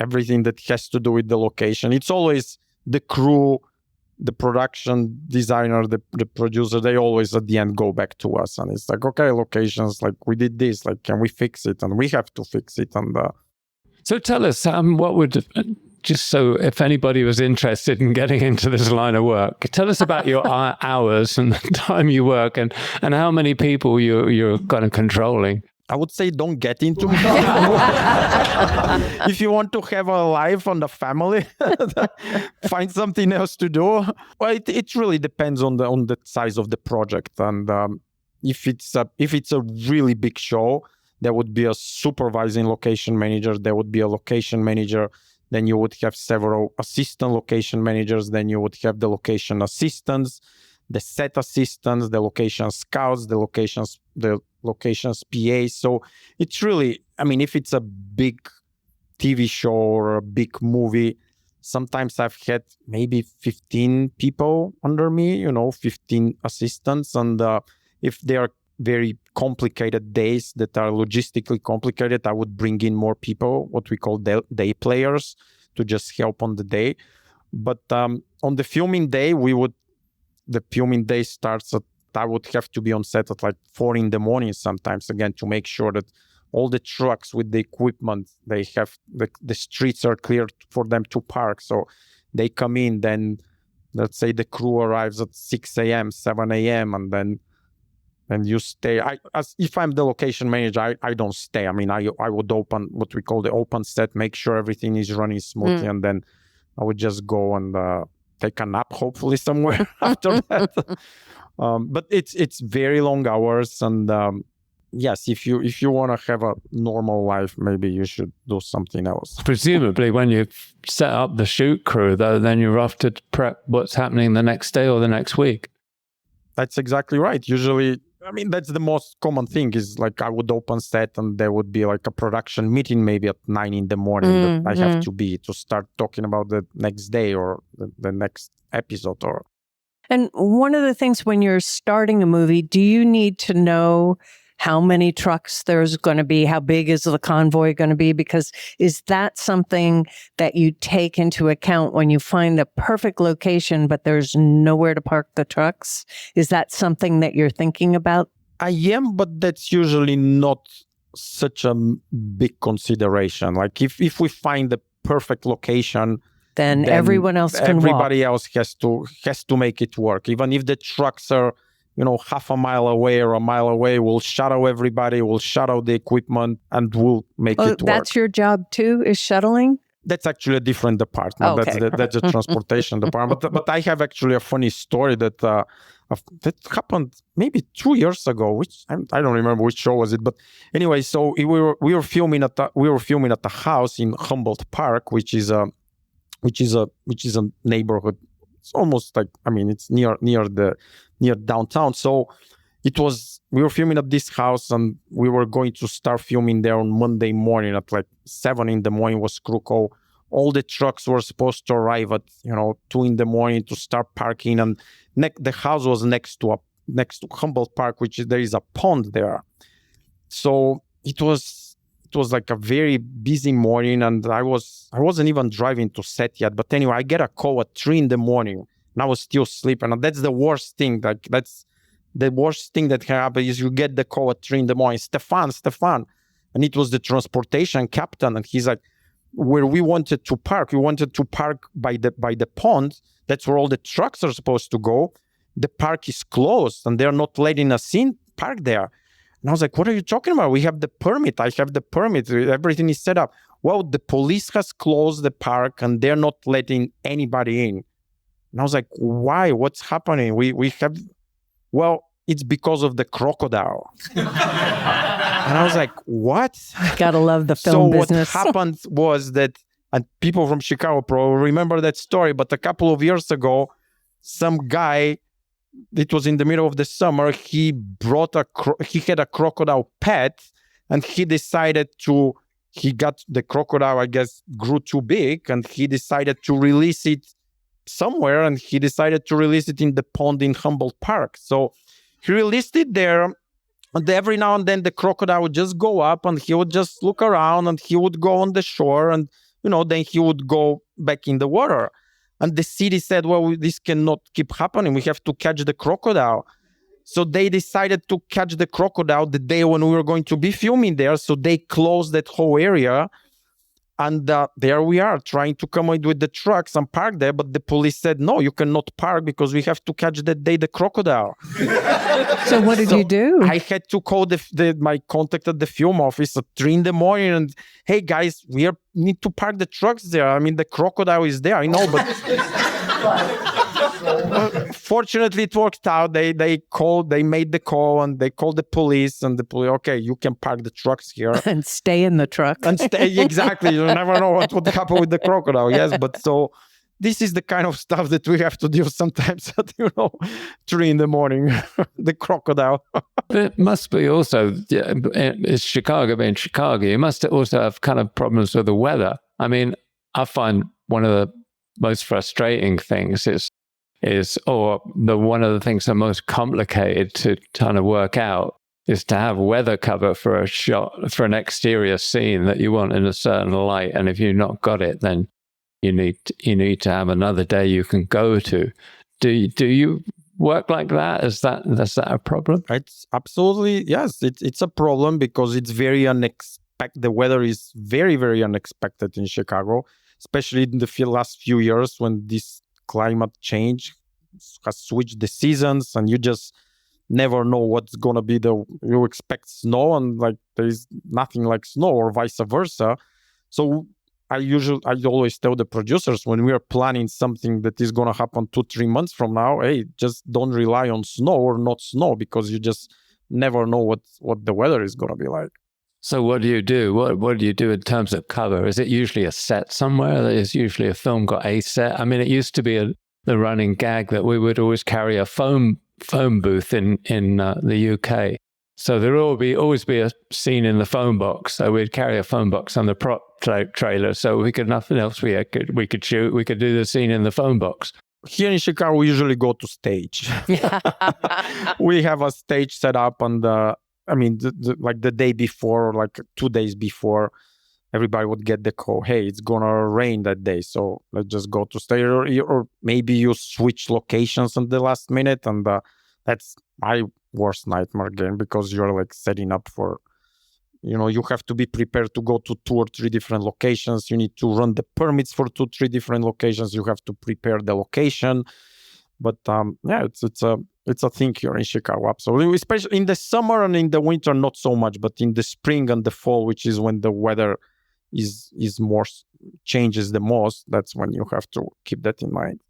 everything that has to do with the location. It's always the crew, the production designer, the producer. They always at the end go back to us, and it's like, okay, locations, like we did this, like can we fix it? And we have to fix it. And
so tell us, what would, just so if anybody was interested in getting into this line of work, tell us about your hours and the time you work, and how many people you're kind of controlling.
I would say don't get into it. If you want to have a life and a family, find something else to do. Well, it really depends on the size of the project. And if it's a really big show, there would be a supervising location manager. There would be a location manager. Then you would have several assistant location managers. Then you would have the location assistants, the set assistants, the location scouts, the locations PA. So it's really, I mean, if it's a big TV show or a big movie, sometimes I've had maybe 15 people under me, 15 assistants. And if they are very complicated days that are logistically complicated, I would bring in more people, what we call day players, to just help on the day. But on the filming day, the filming day starts at, I would have to be on set at like 4 a.m. sometimes, again, to make sure that all the trucks with the equipment, they have the streets are clear for them to park. So they come in, then let's say the crew arrives at 6 a.m., 7 a.m., and then you stay. If I'm the location manager, I don't stay. I mean, I would open what we call the open set, make sure everything is running smoothly, and then I would just go and take a nap, hopefully somewhere after that. But it's very long hours, and yes, if you want to have a normal life, maybe you should do something else.
Presumably, when you set up the shoot crew, though, then you're off to prep what's happening the next day or the next week.
That's exactly right. Usually, I mean, that's the most common thing is like I would open set and there would be like a production meeting maybe at 9 a.m. that I have to start talking about the next day or the next episode.
And one of the things when you're starting a movie, do you need to know how many trucks there's going to be? How big is the convoy going to be? Because is that something that you take into account when you find the perfect location, but there's nowhere to park the trucks? Is that something that you're thinking about?
I am, but that's usually not such a big consideration. Like if we find the perfect location,
then everyone else can
everybody
walk.
else has to make it work. Even if the trucks are half a mile away or a mile away, we'll shuttle everybody, we'll shuttle the equipment, and we'll make it work.
That's your job too, is shuttling?
That's actually a different department.
Okay.
That's the transportation department. But I have actually a funny story that happened maybe 2 years ago. Which I don't remember which show was it. But anyway, so we were filming at the house in Humboldt Park, which is a neighborhood. It's almost like, I mean, it's near downtown. So we were filming at this house, and we were going to start filming there on Monday morning at like 7 a.m. was crew call. All the trucks were supposed to arrive at 2 a.m. to start parking, and the house was next to Humboldt Park, there is a pond there. So it was like a very busy morning, and I wasn't even driving to set yet. But anyway, I get a call at 3 a.m. and I was still sleeping. And that's the worst thing. Like that's the worst thing that can happen is you get the call at 3 a.m. Stefan. And it was the transportation captain. And he's like, where we wanted to park by the pond. That's where all the trucks are supposed to go. The park is closed and they're not letting us in, park there. And I was like, what are you talking about? We have the permit. I have the permit. Everything is set up. Well, the police has closed the park and they're not letting anybody in. And I was like, why? What's happening? We have, well, it's because of the crocodile. And I was like, what?
Gotta love the film business.
So what happened was that, and people from Chicago probably remember that story, but a couple of years ago, some guy, it was in the middle of the summer, he had a crocodile pet, and he got the crocodile, I guess, grew too big, and he decided to release it somewhere, and he decided to release it in the pond in Humboldt Park. So he released it there, and every now and then the crocodile would just go up, and he would just look around, and he would go on the shore, and then he would go back in the water. And the city said, well, this cannot keep happening. We have to catch the crocodile. So they decided to catch the crocodile the day when we were going to be filming there. So they closed that whole area. And there we are trying to come in with the trucks and park there. But the police said, no, you cannot park because we have to catch that day the crocodile.
So what did you do?
I had to call my contact at the film office at 3 a.m. and, hey guys, need to park the trucks there. I mean, the crocodile is there. I know, but fortunately it worked out. They made the call and they called the police, and the police, okay, you can park the trucks here.
And stay in the truck.
And stay, exactly. You never know what would happen with the crocodile. Yes, but so this is the kind of stuff that we have to deal sometimes at, 3 a.m, the crocodile.
It must be also, it's Chicago being Chicago, you must also have kind of problems with the weather. I mean, I find one of the most frustrating things one of the things that are most complicated to kind of work out is to have weather cover for a shot, for an exterior scene that you want in a certain light. And if you've not got it, then you need to have another day you can go to. Do you work like that? Is that a problem?
It's absolutely, yes. It's a problem because it's very unexpected. The weather is very, very unexpected in Chicago, especially in the last few years when this climate change has switched the seasons, and you just never know what's gonna be. You expect snow, and like there is nothing like snow, or vice versa. So I always tell the producers when we are planning something that is going to happen 2-3 months from now, hey, just don't rely on snow or not snow, because you just never know what the weather is going to be like.
So what do you do? What do you do in terms of cover? Is it usually a set somewhere? Is usually a film got a set? I mean, it used to be the running gag that we would always carry a phone booth in the UK. So there will always be a scene in the phone box. So we'd carry a phone box on the prop trailer. So we could, nothing else we could shoot. We could do the scene in the phone box.
Here in Chicago, we usually go to stage. We have a stage set up, and like the day before, like 2 days before, everybody would get the call, hey, it's gonna rain that day, so let's just go to stage. Or maybe you switch locations at the last minute, and that's my worst nightmare game, because you're like setting up for, you have to be prepared to go to 2 or 3 different locations. You need to run the permits for 2-3 different locations. You have to prepare the location. But it's a thing here in Chicago, absolutely. Especially in the summer and in the winter, not so much. But in the spring and the fall, which is when the weather is more changes the most, that's when you have to keep that in mind.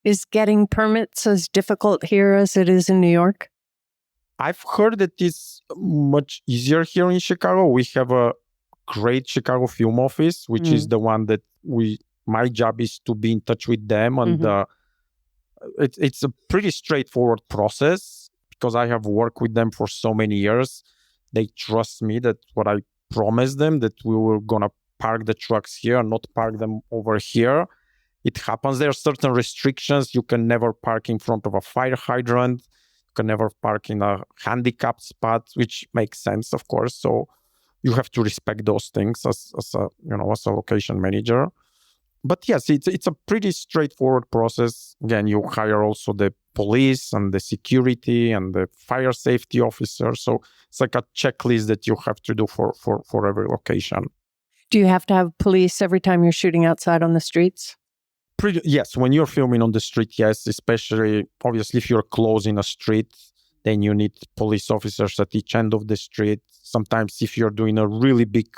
Is getting permits as difficult here as it is in New York?
I've heard that it's much easier here in Chicago. We have a great Chicago film office, which is the one that my job is to be in touch with them. And it's a pretty straightforward process, because I have worked with them for so many years. They trust me that what I promised them, that we were going to park the trucks here and not park them over here. It happens. There are certain restrictions. You can never park in front of a fire hydrant. You can never park in a handicapped spot, which makes sense, of course. So you have to respect those things as a location manager. But yes, it's a pretty straightforward process. Again, you hire also the police and the security and the fire safety officer. So it's like a checklist that you have to do for every location.
Do you have to have police every time you're shooting outside on the streets?
Yes, when you're filming on the street, yes. Especially, obviously, if you're closing a street, then you need police officers at each end of the street. Sometimes if you're doing a really big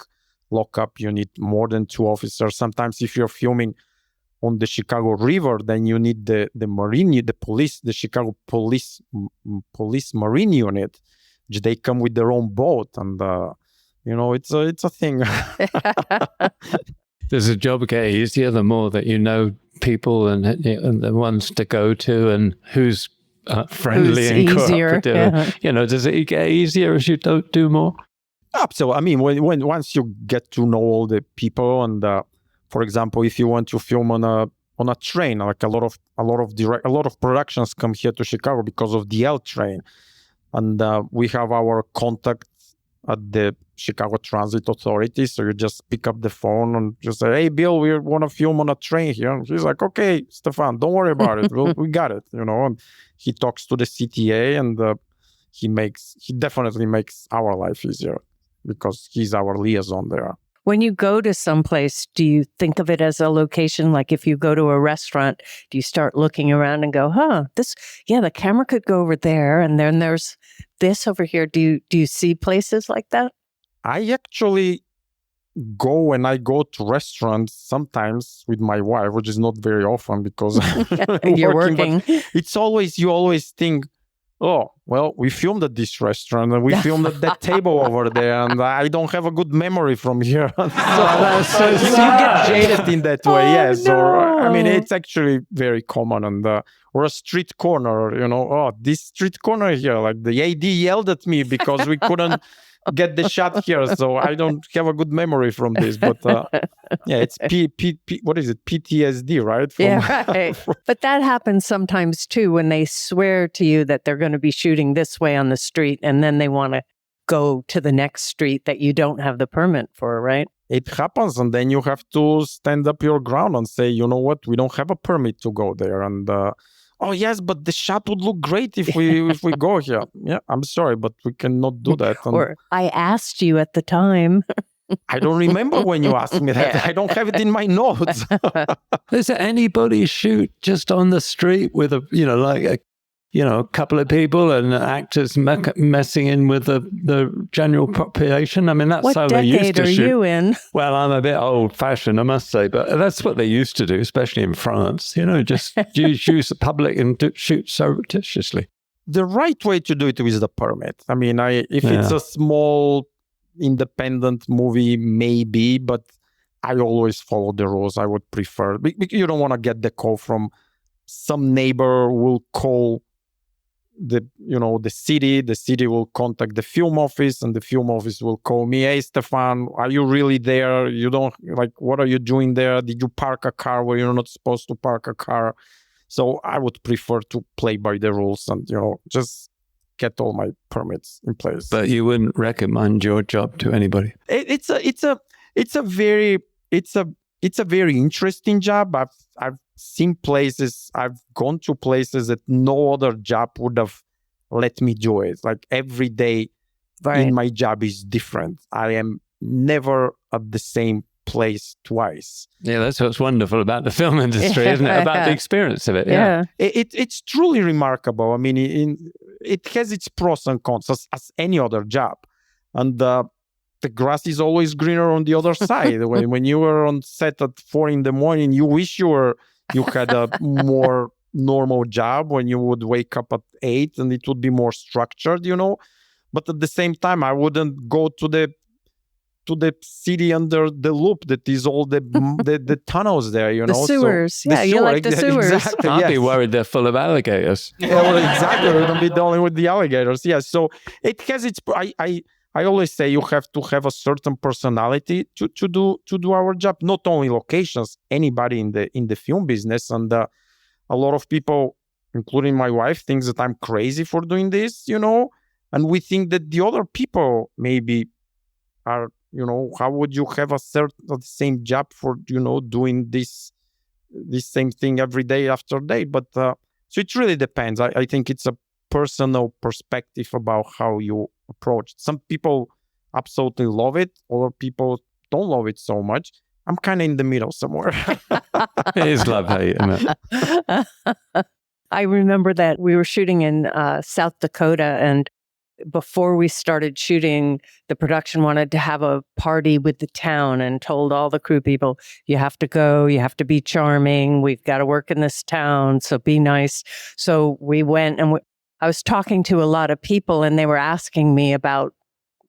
lockup, you need more than 2 officers. Sometimes if you're filming on the Chicago River, then you need the Chicago Police Marine Unit, which they come with their own boat, and it's a thing.
Does the job get easier the more that you know people and the ones to go to, and who's friendly and cooperative?
Yeah.
Does it get easier as you don't do more?
Absolutely. I mean, when once you get to know all the people, and for example, if you want to film on a train, like a lot of productions come here to Chicago because of the L train, and we have our contact at the Chicago Transit Authority. So you just pick up the phone and just say, "Hey, Bill, we want to film on a train here." And he's like, "Okay, Stefan, don't worry about it. We got it." And he talks to the CTA, and he definitely makes our life easier, because he's our liaison there.
When you go to someplace, do you think of it as a location? Like if you go to a restaurant, do you start looking around and go, the camera could go over there, and then there's this over here. Do you see places like that?
I actually go when I go to restaurants sometimes with my wife, which is not very often because
you're working.
You always think, oh, well, we filmed at this restaurant and we filmed at that table over there, and I don't have a good memory from here. So you get jaded in that way, yes.
No.
Or I mean, it's actually very common. And or a street corner, this street corner here, like the AD yelled at me because we couldn't get the shot here, so I don't have a good memory from this. But it's what is it? PTSD, right?
Right. But that happens sometimes too when they swear to you that they're going to be shooting this way on the street, and then they want to go to the next street that you don't have the permit for, right?
It happens, and then you have to stand up your ground and say, you know what, we don't have a permit to go there, and oh yes, but the shot would look great if we go here. Yeah, I'm sorry, but we cannot do that. And
or I asked you at the time.
I don't remember when you asked me that. I don't have it in my notes.
Does anybody shoot just on the street with a couple of people and actors messing in with the general population? I mean, that's
what
how they used to shoot.
What decade are you in?
Well, I'm a bit old-fashioned, I must say, but that's what they used to do, especially in France. Just use the public and shoot surreptitiously.
The right way to do it is the permit. I mean, if it's a small independent movie, maybe, but I always follow the rules. I would prefer. You don't want to get the call from some neighbor will call the city. The city will contact the film office, and the film office will call me. Hey, Stefan, are you really there? You don't what are you doing there? Did you park a car where you're not supposed to park a car? So I would prefer to play by the rules and just get all my permits in place.
But you wouldn't recommend your job to anybody.
It's a very interesting job. I've seen places, I've gone to places that no other job would have let me do it. Like every day in my job is different. I am never at the same place twice.
Yeah, that's what's wonderful about the film industry, isn't it? About the experience of it.
Yeah.
It's truly remarkable. I mean, it has its pros and cons as any other job. And the grass is always greener on the other side. When you were on set at 4 a.m, you wish you had a more normal job when you would wake up at 8 and it would be more structured, But at the same time, I wouldn't go to the city under the loop that is all the tunnels there,
The sewers. So, you like the sewers.
Exactly,
I'd be worried they're full of alligators.
Yeah, well, exactly. We're going to be dealing with the alligators. Yeah, so it has its... I always say you have to have a certain personality to do our job. Not only locations, anybody in the film business, and a lot of people, including my wife, thinks that I'm crazy for doing this, and we think that the other people maybe are, how would you have the same job for doing this same thing every day after day? But so it really depends. I think it's a personal perspective about how you approach it. Some people absolutely love it, other people don't love it so much. I'm kind of in the middle somewhere.
It is love-hate, isn't it?
I remember that we were shooting in South Dakota, and before we started shooting, the production wanted to have a party with the town and told all the crew people, you have to go, you have to be charming, we've got to work in this town, so be nice. So we went, and I was talking to a lot of people, and they were asking me about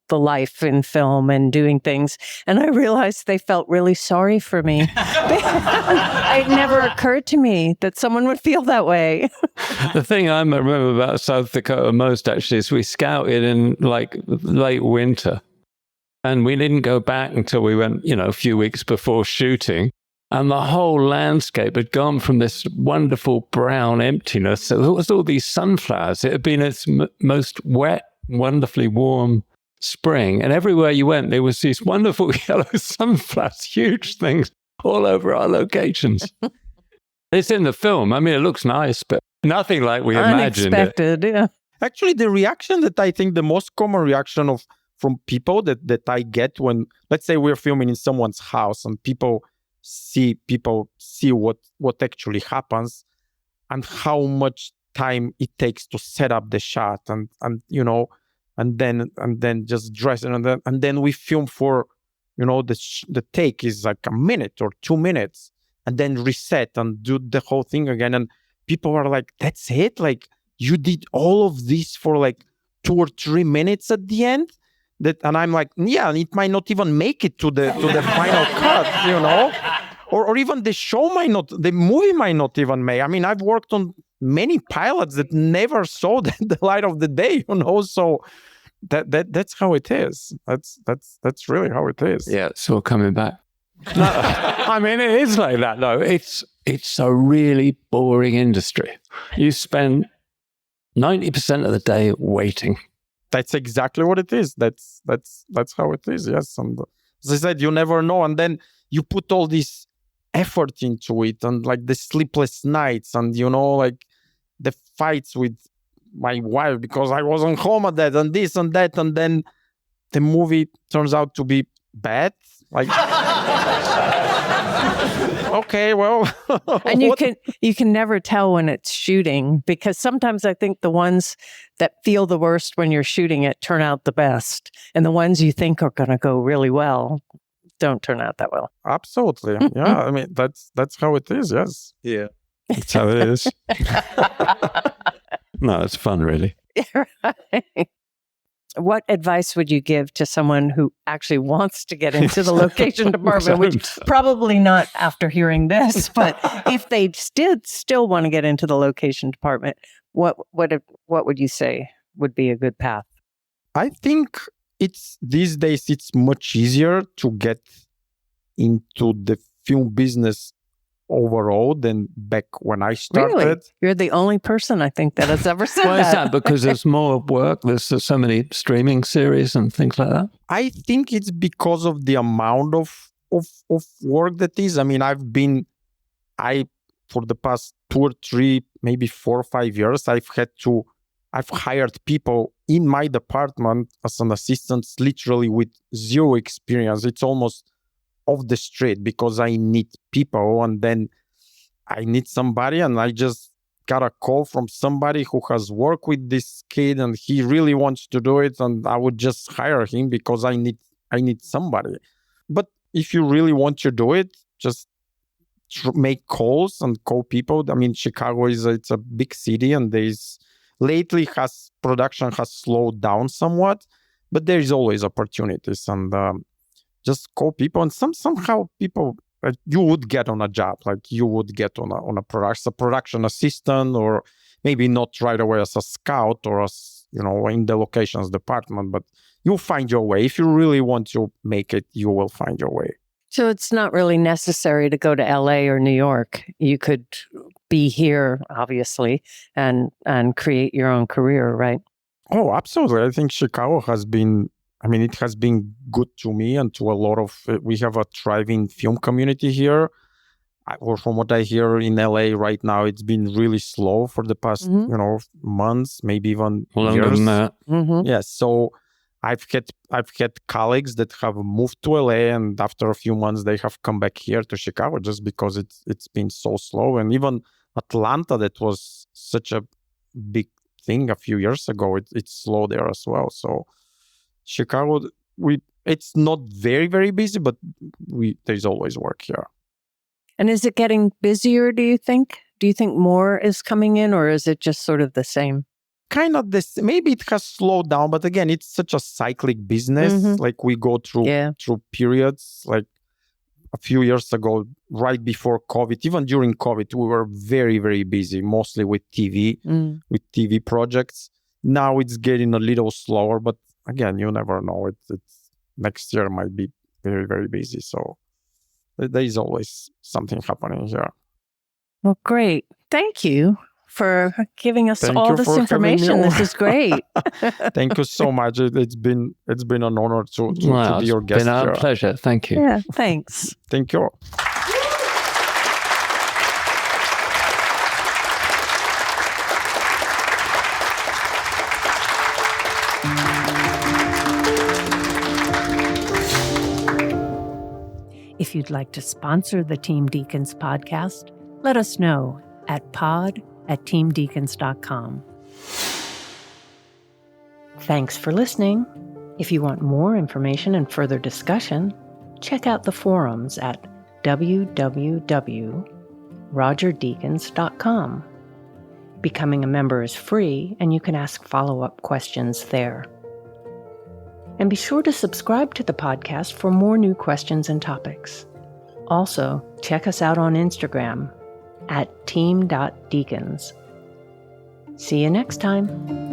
the life in film and doing things. And I realized they felt really sorry for me. It never occurred to me that someone would feel that way.
The thing I remember about South Dakota most, actually, is we scouted in late winter. And we didn't go back until we went, a few weeks before shooting. And the whole landscape had gone from this wonderful brown emptiness. So there was all these sunflowers. It had been its most wet, wonderfully warm spring. And everywhere you went, there was these wonderful yellow sunflowers, huge things all over our locations. It's in the film. I mean, it looks nice, but nothing like we imagined it.
Unexpected, yeah.
Actually, the reaction that I think the most common reaction of from people that I get when, let's say, we're filming in someone's house and people see what actually happens and how much time it takes to set up the shot and and then just dress it and then we film for the take is like a minute or 2 minutes and then reset and do the whole thing again, and people are like, that's it, like you did all of this for like 2 or 3 minutes at the end. And I'm like, yeah, it might not even make it to the final cut, or even the movie might not even make. I mean, I've worked on many pilots that never saw the light of the day, so that's how it is. That's really how it is.
Yeah, it's all coming back. No, I mean, it is like that though. It's a really boring industry. You spend 90% of the day waiting.
That's exactly what it is. That's how it is. Yes, and as I said, you never know, and then you put all this effort into it, and like the sleepless nights, and like the fights with my wife because I wasn't home at that, and this and that, and then the movie turns out to be bad. Like, okay, well,
and you can never tell when it's shooting, because sometimes I think the ones that feel the worst when you're shooting it turn out the best, and the ones you think are going to go really well don't turn out that well.
Absolutely, yeah. I mean, that's how it is. Yes,
yeah, that's how it is. No, it's fun, really.
Right. What advice would you give to someone who actually wants to get into the location department, which probably not after hearing this, but if they did still want to get into the location department, what would you say would be a good path?
I think these days it's much easier to get into the film business overall than back when I started.
Really? You're the only person I think that has ever said
Why is that? Because there's more work. There's so many streaming series and things like that.
I think it's because of the amount of work that is. I mean, for the past 2 or 3, maybe 4 or 5 years, I've hired people in my department as an assistant, literally with 0 experience. It's almost off the street because I need people, and then I need somebody, and I just got a call from somebody who has worked with this kid and he really wants to do it, and I would just hire him because I need somebody. But if you really want to do it, just make calls and call people. I mean, Chicago it's a big city, and lately production has slowed down somewhat, but there is always opportunities, and just call people, and somehow people you would get on a job, like you would get on a production assistant, or maybe not right away as a scout or as in the locations department, but you'll find your way. If you really want to make it, you will find your way.
So it's not really necessary to go to LA or New York. You could be here, obviously, and create your own career, right?
Oh, absolutely. I think Chicago has been good to me and to a lot of, we have a thriving film community here. Or from what I hear in LA right now, it's been really slow for the past, months, maybe even
longer
years.
than that.
Mm-hmm.
Yeah. So I've had colleagues that have moved to LA, and after a few months, they have come back here to Chicago just because it's been so slow. And even Atlanta, that was such a big thing a few years ago, it's slow there as well. So Chicago, it's not very, very busy, but there's always work here.
And is it getting busier, do you think? Do you think more is coming in, or is it just sort of the same?
Kind of this. Maybe it has slowed down, but again, it's such a cyclic business.
Mm-hmm.
Like we go through periods. Like a few years ago, right before COVID, even during COVID, we were very, very busy, mostly with TV, with TV projects. Now it's getting a little slower, but again, you never know. It's next year might be very, very busy. So there is always something happening here.
Well, great. Thank you for giving us all this information. This is great.
Thank you so much. It's been an honor to be your guest.
It's been our pleasure. Thank you.
Yeah, thanks.
Thank you.
If you'd like to sponsor the Team Deakins podcast, let us know at pod@teamdeakins.com. Thanks for listening. If you want more information and further discussion, check out the forums at www.rogerdeakins.com. Becoming a member is free, and you can ask follow-up questions there. And be sure to subscribe to the podcast for more new questions and topics. Also, check us out on Instagram at team.deakins. See you next time.